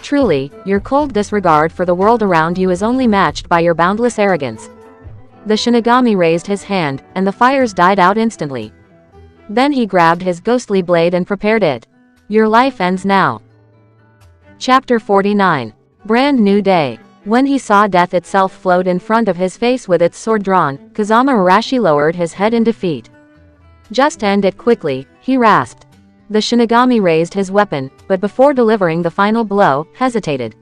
Speaker 1: Truly, your cold disregard for the world around you is only matched by your boundless arrogance. The Shinigami raised his hand, and the fires died out instantly. Then he grabbed his ghostly blade and prepared it. Your life ends now. Chapter 49. Brand New Day. When he saw death itself float in front of his face with its sword drawn, Kazama Arashi lowered his head in defeat. Just end it quickly, he rasped. The Shinigami raised his weapon, but before delivering the final blow, hesitated.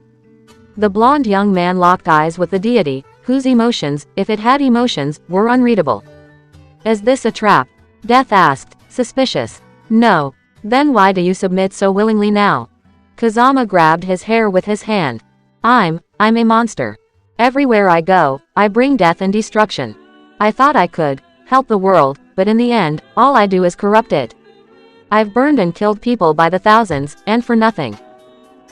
Speaker 1: The blonde young man locked eyes with the deity, whose emotions, if it had emotions, were unreadable. Is this a trap? Death asked, suspicious. No. Then why do you submit so willingly now? Kazama grabbed his hair with his hand. I'm a monster. Everywhere I go, I bring death and destruction. I thought I could help the world, but in the end, all I do is corrupt it. I've burned and killed people by the thousands, and for nothing.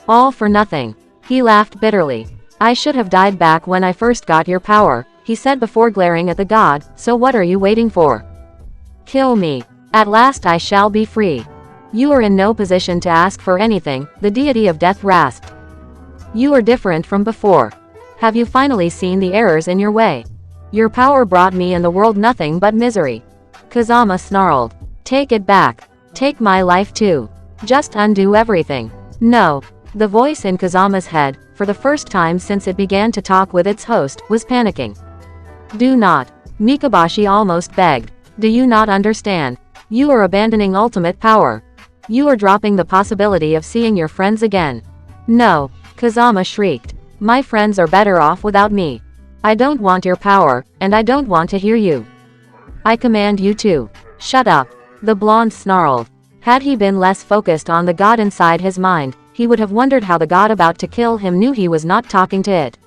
Speaker 1: All for nothing. He laughed bitterly. I should have died back when I first got your power, he said before glaring at the god, so what are you waiting for? Kill me. At last I shall be free. You are in no position to ask for anything, the deity of death rasped. You are different from before. Have you finally seen the errors in your way? Your power brought me and the world nothing but misery. Kazama snarled. Take it back. Take my life too. Just undo everything. No. The voice in Kazama's head, for the first time since it began to talk with its host, was panicking. Do not. Mikabashi almost begged. Do you not understand? You are abandoning ultimate power. You are dropping the possibility of seeing your friends again. No. Kazama shrieked. My friends are better off without me. I don't want your power, and I don't want to hear you. I command you to shut up. The blonde snarled. Had he been less focused on the god inside his mind, he would have wondered how the god about to kill him knew he was not talking to it.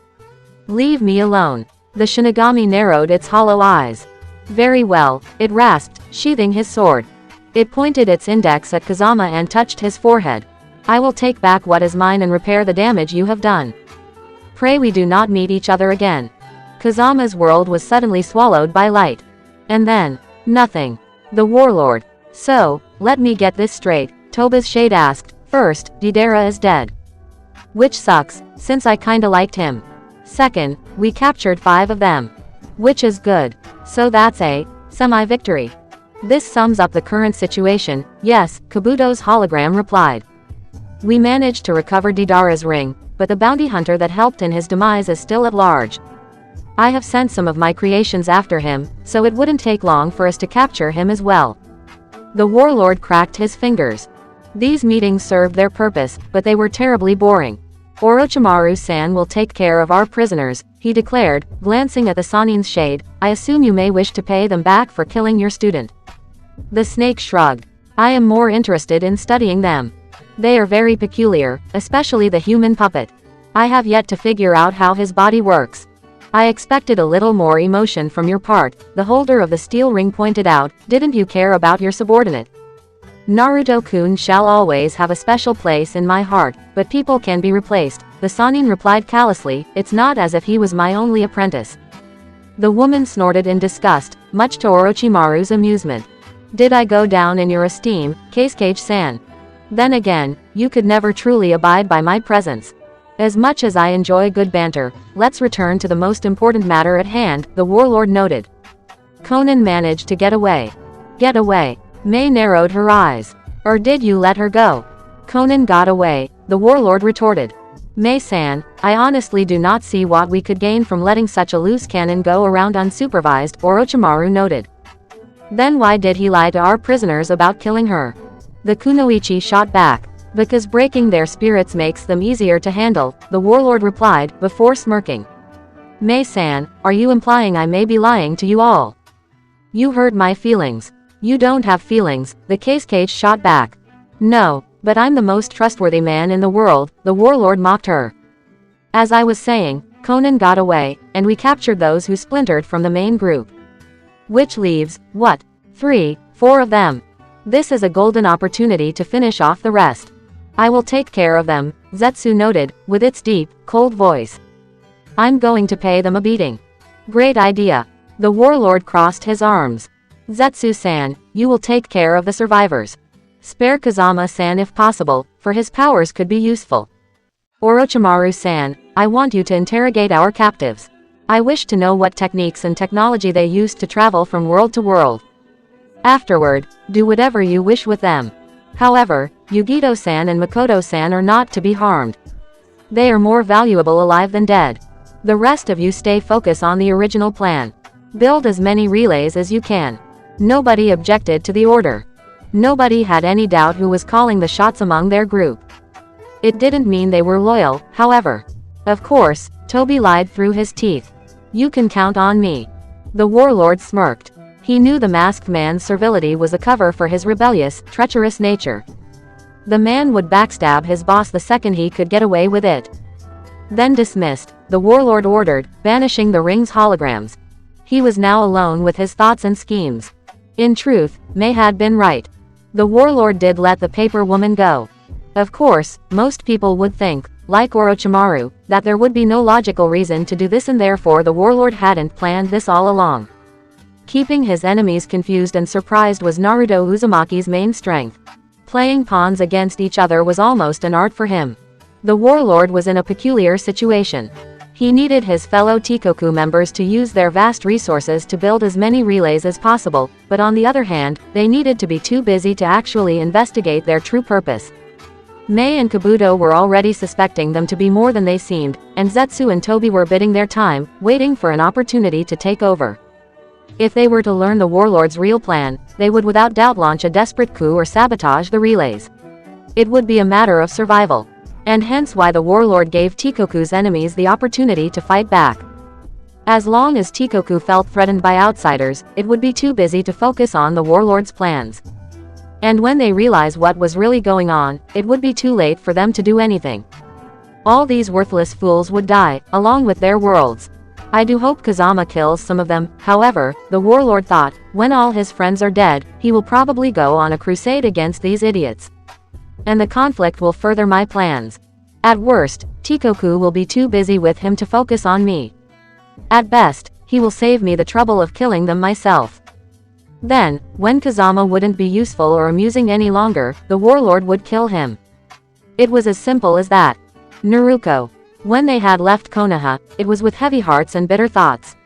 Speaker 1: Leave me alone. The Shinigami narrowed its hollow eyes. Very well, it rasped, sheathing his sword. It pointed its index at Kazama and touched his forehead. I will take back what is mine and repair the damage you have done. Pray we do not meet each other again. Kazama's world was suddenly swallowed by light. And then, nothing. The warlord. So, let me get this straight, Toba's shade asked. First, Deidara is dead. Which sucks, since I kinda liked him. Second, we captured 5 of them. Which is good. So that's a semi-victory. This sums up the current situation. Yes, Kabuto's hologram replied. We managed to recover Deidara's ring, but the bounty hunter that helped in his demise is still at large. I have sent some of my creations after him, so it wouldn't take long for us to capture him as well. The warlord cracked his fingers. These meetings served their purpose, but they were terribly boring. Orochimaru-san will take care of our prisoners, he declared, glancing at the Sanin's shade. I assume you may wish to pay them back for killing your student. The snake shrugged. I am more interested in studying them. They are very peculiar, especially the human puppet. I have yet to figure out how his body works. I expected a little more emotion from your part, the holder of the steel ring pointed out. Didn't you care about your subordinate? Naruto-kun shall always have a special place in my heart, but people can be replaced, the Sanin replied callously. It's not as if he was my only apprentice. The woman snorted in disgust, much to Orochimaru's amusement. Did I go down in your esteem, Keisuke-san? Then again, you could never truly abide by my presence. As much as I enjoy good banter, let's return to the most important matter at hand, the warlord noted. Conan managed to get away. Get away. May narrowed her eyes. Or did you let her go? Conan got away, the warlord retorted. May-san, I honestly do not see what we could gain from letting such a loose cannon go around unsupervised, Orochimaru noted. Then why did he lie to our prisoners about killing her? The Kunoichi shot back. Because breaking their spirits makes them easier to handle, the warlord replied, before smirking. May-san, are you implying I may be lying to you all? You hurt my feelings. You don't have feelings, the Keisuke shot back. No, but I'm the most trustworthy man in the world, the warlord mocked her. As I was saying, Conan got away, and we captured those who splintered from the main group. Which leaves, what? 3, 4 of them. This is a golden opportunity to finish off the rest. I will take care of them, Zetsu noted, with its deep, cold voice. I'm going to pay them a beating. Great idea. The warlord crossed his arms. Zetsu-san, you will take care of the survivors. Spare Kazama-san if possible, for his powers could be useful. Orochimaru-san, I want you to interrogate our captives. I wish to know what techniques and technology they used to travel from world to world. Afterward, do whatever you wish with them. However, Yugito-san and Makoto-san are not to be harmed. They are more valuable alive than dead. The rest of you stay focused on the original plan. Build as many relays as you can. Nobody objected to the order. Nobody had any doubt who was calling the shots among their group. It didn't mean they were loyal, however. Of course, Toby lied through his teeth. You can count on me. The warlord smirked. He knew the masked man's servility was a cover for his rebellious, treacherous nature. The man would backstab his boss the second he could get away with it. Then dismissed, the warlord ordered, banishing the ring's holograms. He was now alone with his thoughts and schemes. In truth, May had been right. The warlord did let the paper woman go. Of course, most people would think, like Orochimaru, that there would be no logical reason to do this and therefore the warlord hadn't planned this all along. Keeping his enemies confused and surprised was Naruto Uzumaki's main strength. Playing pawns against each other was almost an art for him. The warlord was in a peculiar situation. He needed his fellow Tikoku members to use their vast resources to build as many relays as possible, but on the other hand, they needed to be too busy to actually investigate their true purpose. Mei and Kabuto were already suspecting them to be more than they seemed, and Zetsu and Toby were biding their time, waiting for an opportunity to take over. If they were to learn the warlord's real plan, they would without doubt launch a desperate coup or sabotage the relays. It would be a matter of survival. And hence why the warlord gave Tikoku's enemies the opportunity to fight back. As long as Tikoku felt threatened by outsiders, it would be too busy to focus on the warlord's plans. And when they realize what was really going on, it would be too late for them to do anything. All these worthless fools would die, along with their worlds. I do hope Kazama kills some of them, however, the warlord thought, when all his friends are dead, he will probably go on a crusade against these idiots. And the conflict will further my plans. At worst, Tikoku will be too busy with him to focus on me. At best, he will save me the trouble of killing them myself. Then, when Kazama wouldn't be useful or amusing any longer, the warlord would kill him. It was as simple as that. Naruto. When they had left Konoha, it was with heavy hearts and bitter thoughts.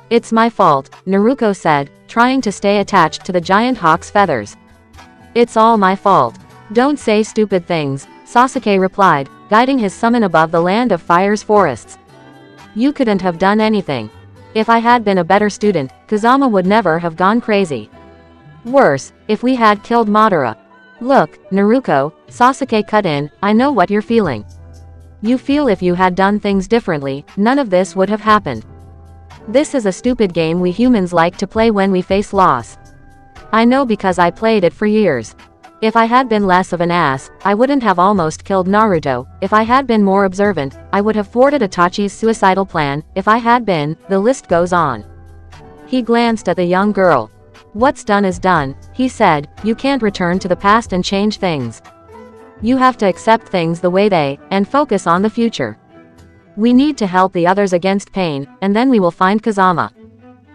Speaker 1: It's my fault, Naruto said, trying to stay attached to the giant hawk's feathers. It's all my fault. Don't say stupid things, Sasuke replied, guiding his summon above the land of fire's forests. You couldn't have done anything. If I had been a better student, Kazama would never have gone crazy. Worse, if we had killed Madara. Look, Naruto, Sasuke cut in, I know what you're feeling. You feel if you had done things differently, none of this would have happened. This is a stupid game we humans like to play when we face loss. I know because I played it for years. If I had been less of an ass, I wouldn't have almost killed Naruto. If I had been more observant, I would have thwarted Itachi's suicidal plan. If I had been, the list goes on. He glanced at the young girl. What's done is done, he said, you can't return to the past and change things. You have to accept things the way they, and focus on the future. We need to help the others against pain, and then we will find Kazama.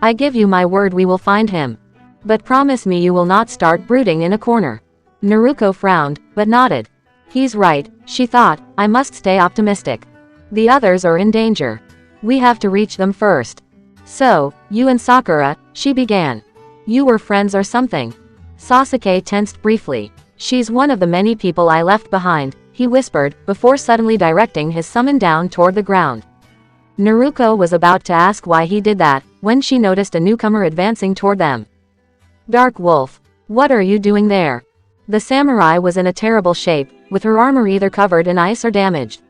Speaker 1: I give you my word we will find him. But promise me you will not start brooding in a corner. Naruto frowned, but nodded. He's right, she thought, I must stay optimistic. The others are in danger. We have to reach them first. So, you and Sakura, she began. You were friends or something? Sasuke tensed briefly. She's one of the many people I left behind, he whispered, before suddenly directing his summon down toward the ground. Naruto was about to ask why he did that, when she noticed a newcomer advancing toward them. Dark Wolf. What are you doing there? The samurai was in a terrible shape, with her armor either covered in ice or damaged.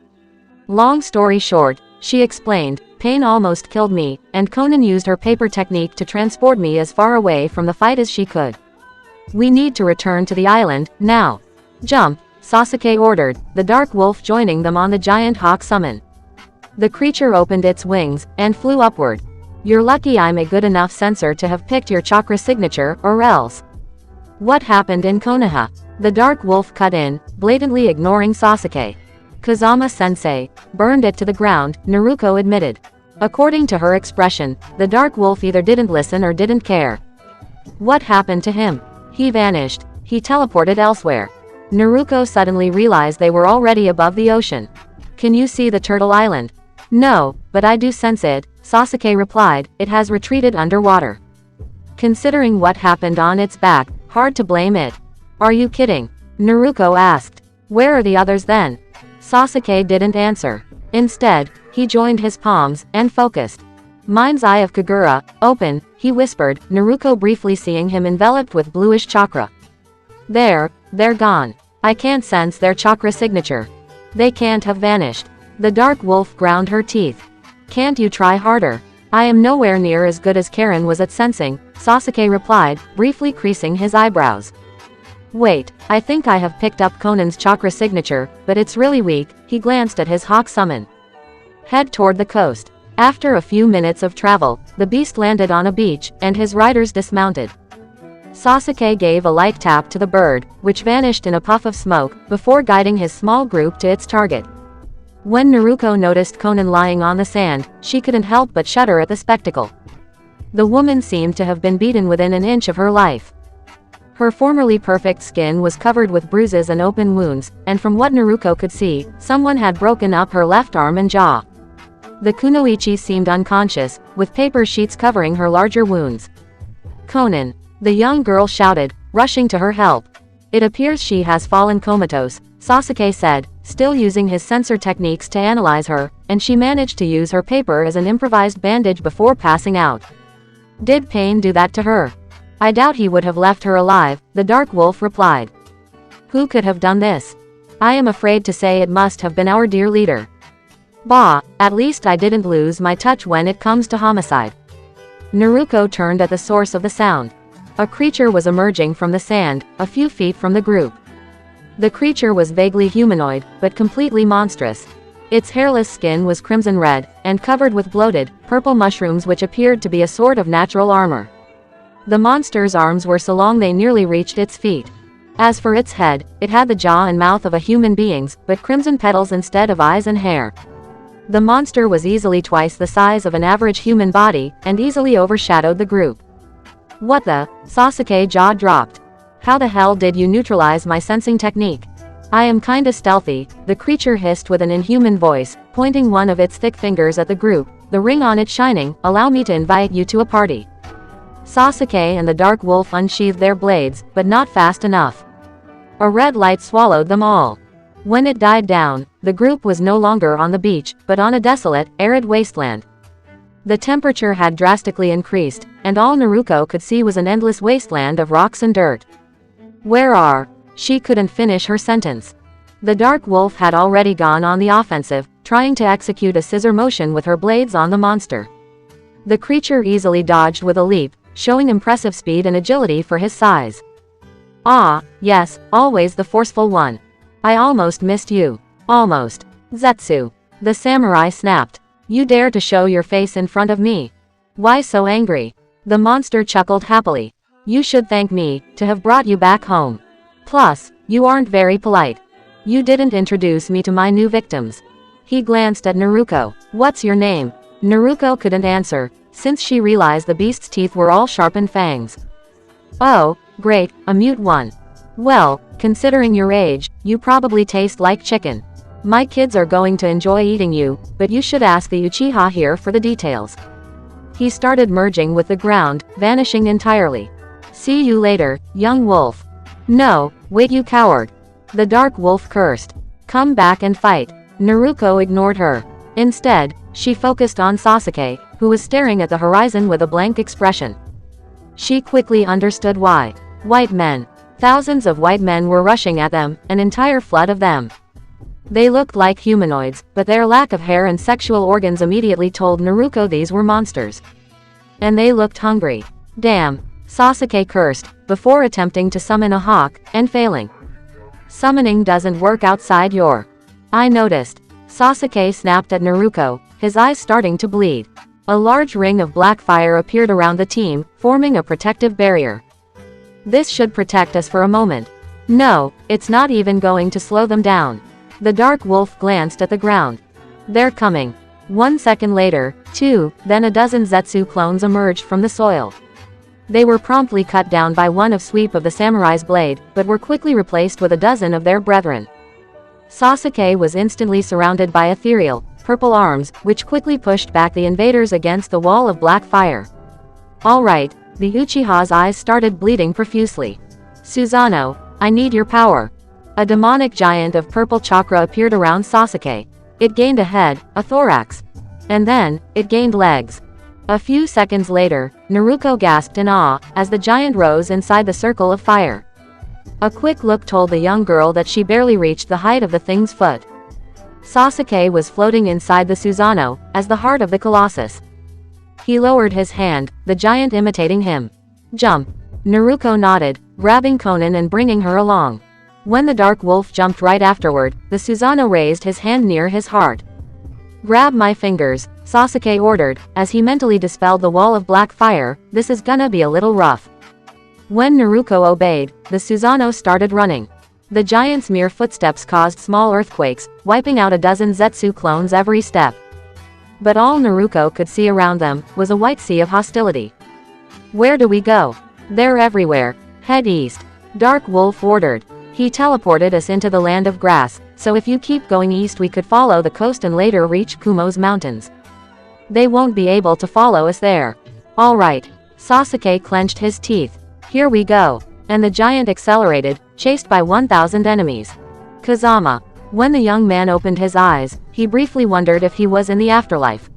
Speaker 1: Long story short, she explained, pain almost killed me, and Conan used her paper technique to transport me as far away from the fight as she could. We need to return to the island, now. Jump, Sasuke ordered, the Dark Wolf joining them on the giant hawk summon. The creature opened its wings, and flew upward. You're lucky I'm a good enough sensor to have picked your chakra signature, or else. What happened in Konoha? The dark wolf cut in, blatantly ignoring Sasuke. Kazama-sensei burned it to the ground, Naruto admitted. According to her expression, the dark wolf either didn't listen or didn't care. What happened to him? He vanished. He teleported elsewhere. Naruto suddenly realized they were already above the ocean. Can you see the turtle island? No, but I do sense it, Sasuke replied. It has retreated underwater. Considering what happened on its back, hard to blame it. Are you kidding? Naruto asked. Where are the others then? Sasuke didn't answer. Instead, he joined his palms, and focused. Mind's eye of Kagura, open, he whispered, Naruto briefly seeing him enveloped with bluish chakra. They're gone. I can't sense their chakra signature. They can't have vanished. The dark wolf ground her teeth. Can't you try harder? I am nowhere near as good as Karen was at sensing, Sasuke replied, briefly creasing his eyebrows. Wait, I think I have picked up Conan's chakra signature, but it's really weak. He glanced at his hawk summon. Head toward the coast. After a few minutes of travel, the beast landed on a beach, and his riders dismounted. Sasuke gave a light tap to the bird, which vanished in a puff of smoke, before guiding his small group to its target. When Naruto noticed Conan lying on the sand, she couldn't help but shudder at the spectacle. The woman seemed to have been beaten within an inch of her life. Her formerly perfect skin was covered with bruises and open wounds, and from what Naruto could see, someone had broken up her left arm and jaw. The kunoichi seemed unconscious, with paper sheets covering her larger wounds. Conan! The young girl shouted, rushing to her help. It appears she has fallen comatose, Sasuke said, still using his sensor techniques to analyze her, and she managed to use her paper as an improvised bandage before passing out. Did pain do that to her? I doubt he would have left her alive, the dark wolf replied. Who could have done this? I am afraid to say it must have been our dear leader. Bah, at least I didn't lose my touch when it comes to homicide. Naruto turned at the source of the sound. A creature was emerging from the sand, a few feet from the group. The creature was vaguely humanoid, but completely monstrous. Its hairless skin was crimson red, and covered with bloated, purple mushrooms which appeared to be a sort of natural armor. The monster's arms were so long they nearly reached its feet. As for its head, it had the jaw and mouth of a human being's, but crimson petals instead of eyes and hair. The monster was easily twice the size of an average human body, and easily overshadowed the group. What the? Sasuke jaw dropped. How the hell did you neutralize my sensing technique? I am kinda stealthy, the creature hissed with an inhuman voice, pointing one of its thick fingers at the group, the ring on it shining, allow me to invite you to a party. Sasuke and the dark wolf unsheathed their blades, but not fast enough. A red light swallowed them all. When it died down, the group was no longer on the beach, but on a desolate, arid wasteland. The temperature had drastically increased, and all Naruto could see was an endless wasteland of rocks and dirt. Where are? She couldn't finish her sentence. The dark wolf had already gone on the offensive, trying to execute a scissor motion with her blades on the monster. The creature easily dodged with a leap, showing impressive speed and agility for his size. Ah, yes, always the forceful one. I almost missed you. Almost. Zetsu. The samurai snapped. You dare to show your face in front of me? Why so angry? The monster chuckled happily. You should thank me, to have brought you back home. Plus, you aren't very polite. You didn't introduce me to my new victims. He glanced at Naruto. What's your name? Naruto couldn't answer, since she realized the beast's teeth were all sharpened fangs. Oh, great, a mute one. Well, considering your age, you probably taste like chicken. My kids are going to enjoy eating you, but you should ask the Uchiha here for the details. He started merging with the ground, vanishing entirely. See you later, young wolf. No, wait you coward. The dark wolf cursed. Come back and fight. Naruto ignored her. Instead, she focused on Sasuke, who was staring at the horizon with a blank expression. She quickly understood why. White men. Thousands of white men were rushing at them, an entire flood of them. They looked like humanoids, but their lack of hair and sexual organs immediately told Naruto these were monsters. And they looked hungry. Damn, Sasuke cursed, before attempting to summon a hawk, and failing. Summoning doesn't work outside your... I noticed. Sasuke snapped at Naruto, his eyes starting to bleed. A large ring of black fire appeared around the team, forming a protective barrier. This should protect us for a moment. No, it's not even going to slow them down. The dark wolf glanced at the ground. They're coming. 1 second later, 2, then a dozen Zetsu clones emerged from the soil. They were promptly cut down by one sweep of the samurai's blade, but were quickly replaced with a dozen of their brethren. Sasuke was instantly surrounded by ethereal, purple arms, which quickly pushed back the invaders against the wall of black fire. Alright, the Uchiha's eyes started bleeding profusely. Susanoo, I need your power. A demonic giant of purple chakra appeared around Sasuke. It gained a head, a thorax. And then, it gained legs. A few seconds later, Naruto gasped in awe, as the giant rose inside the circle of fire. A quick look told the young girl that she barely reached the height of the thing's foot. Sasuke was floating inside the Susanoo, as the heart of the Colossus. He lowered his hand, the giant imitating him. Jump. Naruto nodded, grabbing Konan and bringing her along. When the dark wolf jumped right afterward, the Susanoo raised his hand near his heart. Grab my fingers, Sasuke ordered, as he mentally dispelled the wall of black fire. This is gonna be a little rough. When Naruto obeyed, the Susanoo started running. The giant's mere footsteps caused small earthquakes, wiping out a dozen Zetsu clones every step. But all Naruto could see around them was a white sea of hostility. Where do we go? They're everywhere. Head east. Dark Wolf ordered. He teleported us into the land of grass, so if you keep going east we could follow the coast and later reach Kumo's mountains. They won't be able to follow us there. Alright. Sasuke clenched his teeth. Here we go. And the giant accelerated, chased by 1,000 enemies. Kazama. When the young man opened his eyes, he briefly wondered if he was in the afterlife.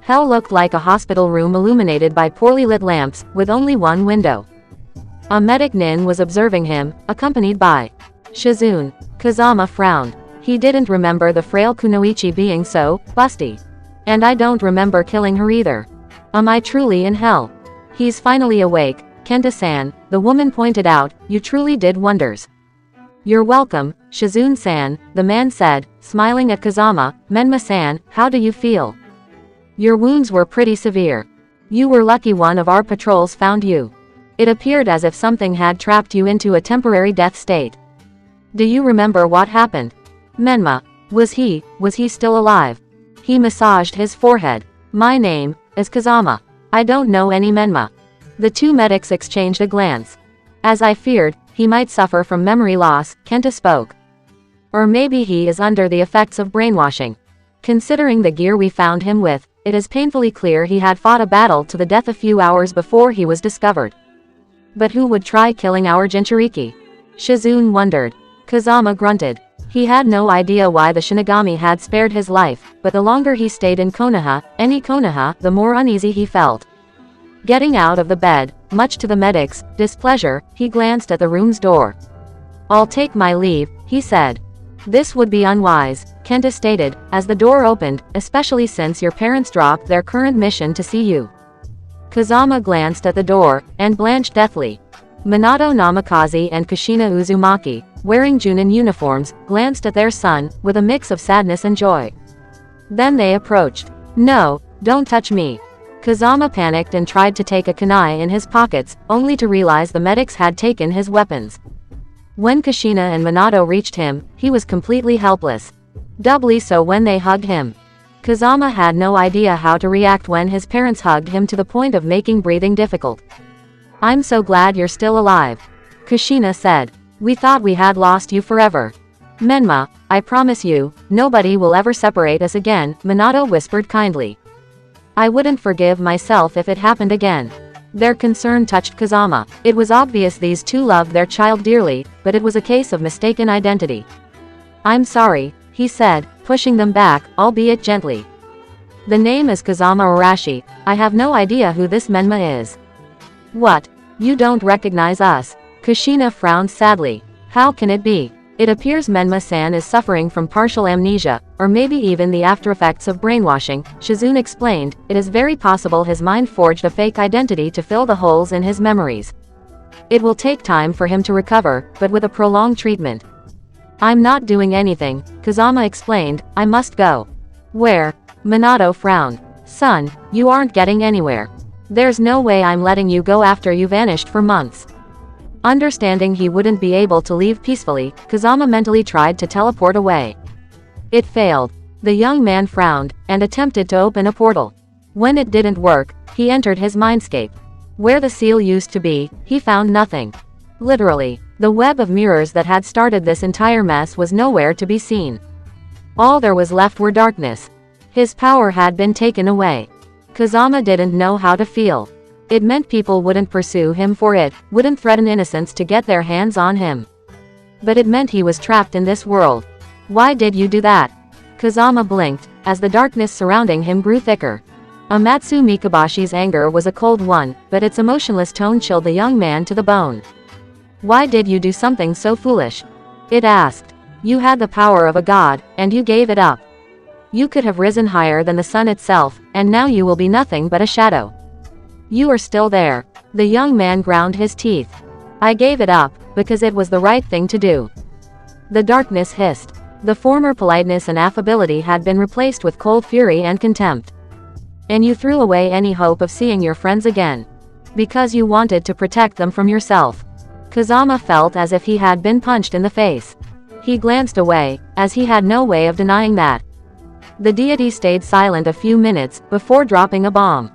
Speaker 1: Hell looked like a hospital room illuminated by poorly lit lamps, with only one window. A medic nin was observing him, accompanied by Shizune. Kazama frowned. He didn't remember the frail Kunoichi being so busty. And I don't remember killing her either. Am I truly in hell? He's finally awake, Kenta-san, the woman pointed out, you truly did wonders. You're welcome, Shizune-san, the man said, smiling at Kazama. Menma-san, how do you feel? Your wounds were pretty severe. You were lucky one of our patrols found you. It appeared as if something had trapped you into a temporary death state. Do you remember what happened? Menma. Was he still alive? He massaged his forehead. My name is Kazama. I don't know any Menma. The two medics exchanged a glance. As I feared, he might suffer from memory loss, Kenta spoke. Or maybe he is under the effects of brainwashing. Considering the gear we found him with, it is painfully clear he had fought a battle to the death a few hours before he was discovered. But who would try killing our Jinchuriki? Shizune wondered. Kazama grunted. He had no idea why the Shinigami had spared his life, but the longer he stayed in Konoha, any Konoha, the more uneasy he felt. Getting out of the bed, much to the medic's displeasure, he glanced at the room's door. I'll take my leave, he said. This would be unwise, Kenta stated, as the door opened, especially since your parents dropped their current mission to see you. Kazama glanced at the door, and blanched deathly. Minato Namikaze and Kushina Uzumaki, wearing Junin uniforms, glanced at their son, with a mix of sadness and joy. Then they approached. No, don't touch me. Kazama panicked and tried to take a kunai in his pockets, only to realize the medics had taken his weapons. When Kushina and Minato reached him, he was completely helpless. Doubly so when they hugged him. Kazama had no idea how to react when his parents hugged him to the point of making breathing difficult. I'm so glad you're still alive. Kushina said. We thought we had lost you forever. Menma, I promise you, nobody will ever separate us again, Minato whispered kindly. I wouldn't forgive myself if it happened again. Their concern touched Kazama. It was obvious these two loved their child dearly, but it was a case of mistaken identity. I'm sorry, he said, pushing them back, albeit gently. The name is Kazama Arashi. I have no idea who this Menma is. What? You don't recognize us? Kushina frowned sadly. How can it be? It appears Menma-san is suffering from partial amnesia, or maybe even the aftereffects of brainwashing, Shizune explained. It is very possible his mind forged a fake identity to fill the holes in his memories. It will take time for him to recover, but with a prolonged treatment. I'm not doing anything, Kazama explained, I must go. Where? Minato frowned. Son, you aren't getting anywhere. There's no way I'm letting you go after you vanished for months. Understanding he wouldn't be able to leave peacefully, Kazama mentally tried to teleport away. It failed. The young man frowned, and attempted to open a portal. When it didn't work, he entered his mindscape. Where the seal used to be, he found nothing. Literally, the web of mirrors that had started this entire mess was nowhere to be seen. All there was left were darkness. His power had been taken away. Kazama didn't know how to feel. It meant people wouldn't pursue him for it, wouldn't threaten innocents to get their hands on him. But it meant he was trapped in this world. Why did you do that? Kazama blinked, as the darkness surrounding him grew thicker. Amatsu Mikabashi's anger was a cold one, but its emotionless tone chilled the young man to the bone. Why did you do something so foolish? It asked. You had the power of a god, and you gave it up. You could have risen higher than the sun itself, and now you will be nothing but a shadow. You are still there. The young man ground his teeth. I gave it up, because it was the right thing to do. The darkness hissed. The former politeness and affability had been replaced with cold fury and contempt. And you threw away any hope of seeing your friends again. Because you wanted to protect them from yourself. Kazama felt as if he had been punched in the face. He glanced away, as he had no way of denying that. The deity stayed silent a few minutes, before dropping a bomb.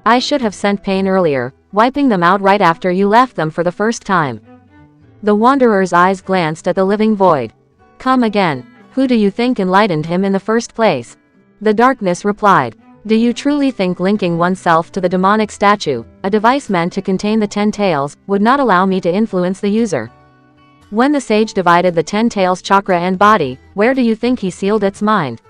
Speaker 1: I should have sent pain earlier, wiping them out right after you left them for the first time. The wanderer's eyes glanced at the living void. Come again. Who do you think enlightened him in the first place? The darkness replied. Do you truly think linking oneself to the demonic statue, a device meant to contain the 10 tails, would not allow me to influence the user? When the sage divided the 10 tails chakra and body, where do you think he sealed its mind?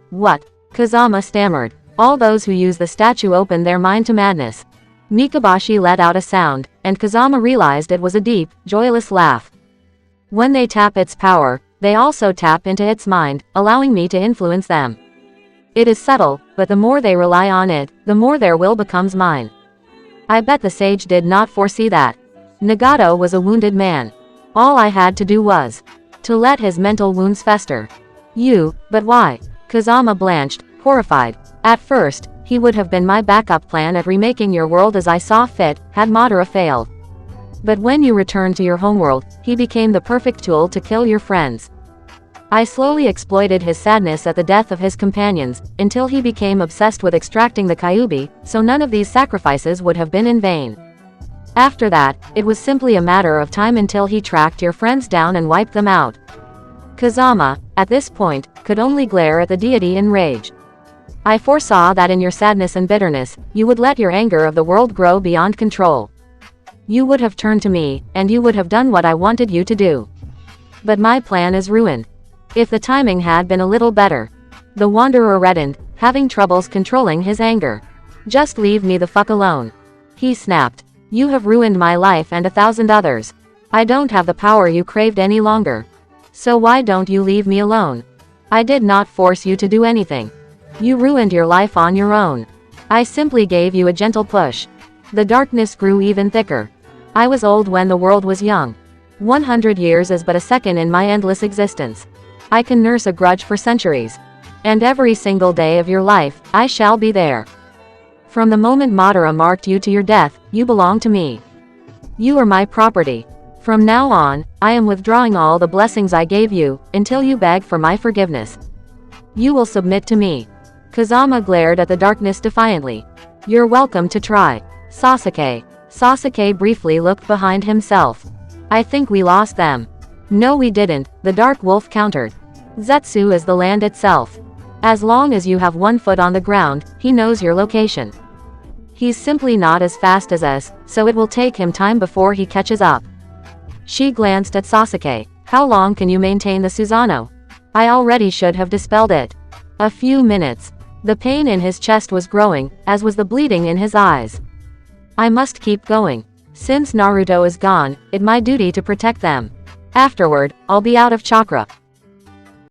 Speaker 1: What? Kazama stammered. All those who use the statue open their mind to madness. Mikabashi let out a sound, and Kazama realized it was a deep, joyless laugh. When they tap its power, they also tap into its mind, allowing me to influence them. It is subtle, but the more they rely on it, the more their will becomes mine. I bet the sage did not foresee that. Nagato was a wounded man. All I had to do was to let his mental wounds fester. But why? Kazama blanched, horrified. At first, he would have been my backup plan at remaking your world as I saw fit, had Madara failed. But when you returned to your homeworld, he became the perfect tool to kill your friends. I slowly exploited his sadness at the death of his companions, until he became obsessed with extracting the Kyuubi, so none of these sacrifices would have been in vain. After that, it was simply a matter of time until he tracked your friends down and wiped them out. Kazama, at this point, could only glare at the deity in rage. I foresaw that in your sadness and bitterness, you would let your anger of the world grow beyond control. You would have turned to me, and you would have done what I wanted you to do. But my plan is ruined. If the timing had been a little better. The wanderer reddened, having troubles controlling his anger. Just leave me the fuck alone. He snapped. You have ruined my life and 1,000 others. I don't have the power you craved any longer. So why don't you leave me alone? I did not force you to do anything. You ruined your life on your own. I simply gave you a gentle push. The darkness grew even thicker. I was old when the world was young. 100 years is but a second in my endless existence. I can nurse a grudge for centuries. And every single day of your life, I shall be there. From the moment Madara marked you to your death, you belong to me. You are my property. From now on, I am withdrawing all the blessings I gave you, until you beg for my forgiveness. You will submit to me. Kazama glared at the darkness defiantly. You're welcome to try. Sasuke. Sasuke briefly looked behind himself. I think we lost them. No, we didn't, the Dark Wolf countered. Zetsu is the land itself. As long as you have 1 foot on the ground, he knows your location. He's simply not as fast as us, so it will take him time before he catches up. She glanced at Sasuke. How long can you maintain the Susanoo? I already should have dispelled it. A few minutes. The pain in his chest was growing, as was the bleeding in his eyes. I must keep going. Since Naruto is gone, it's my duty to protect them. Afterward, I'll be out of chakra.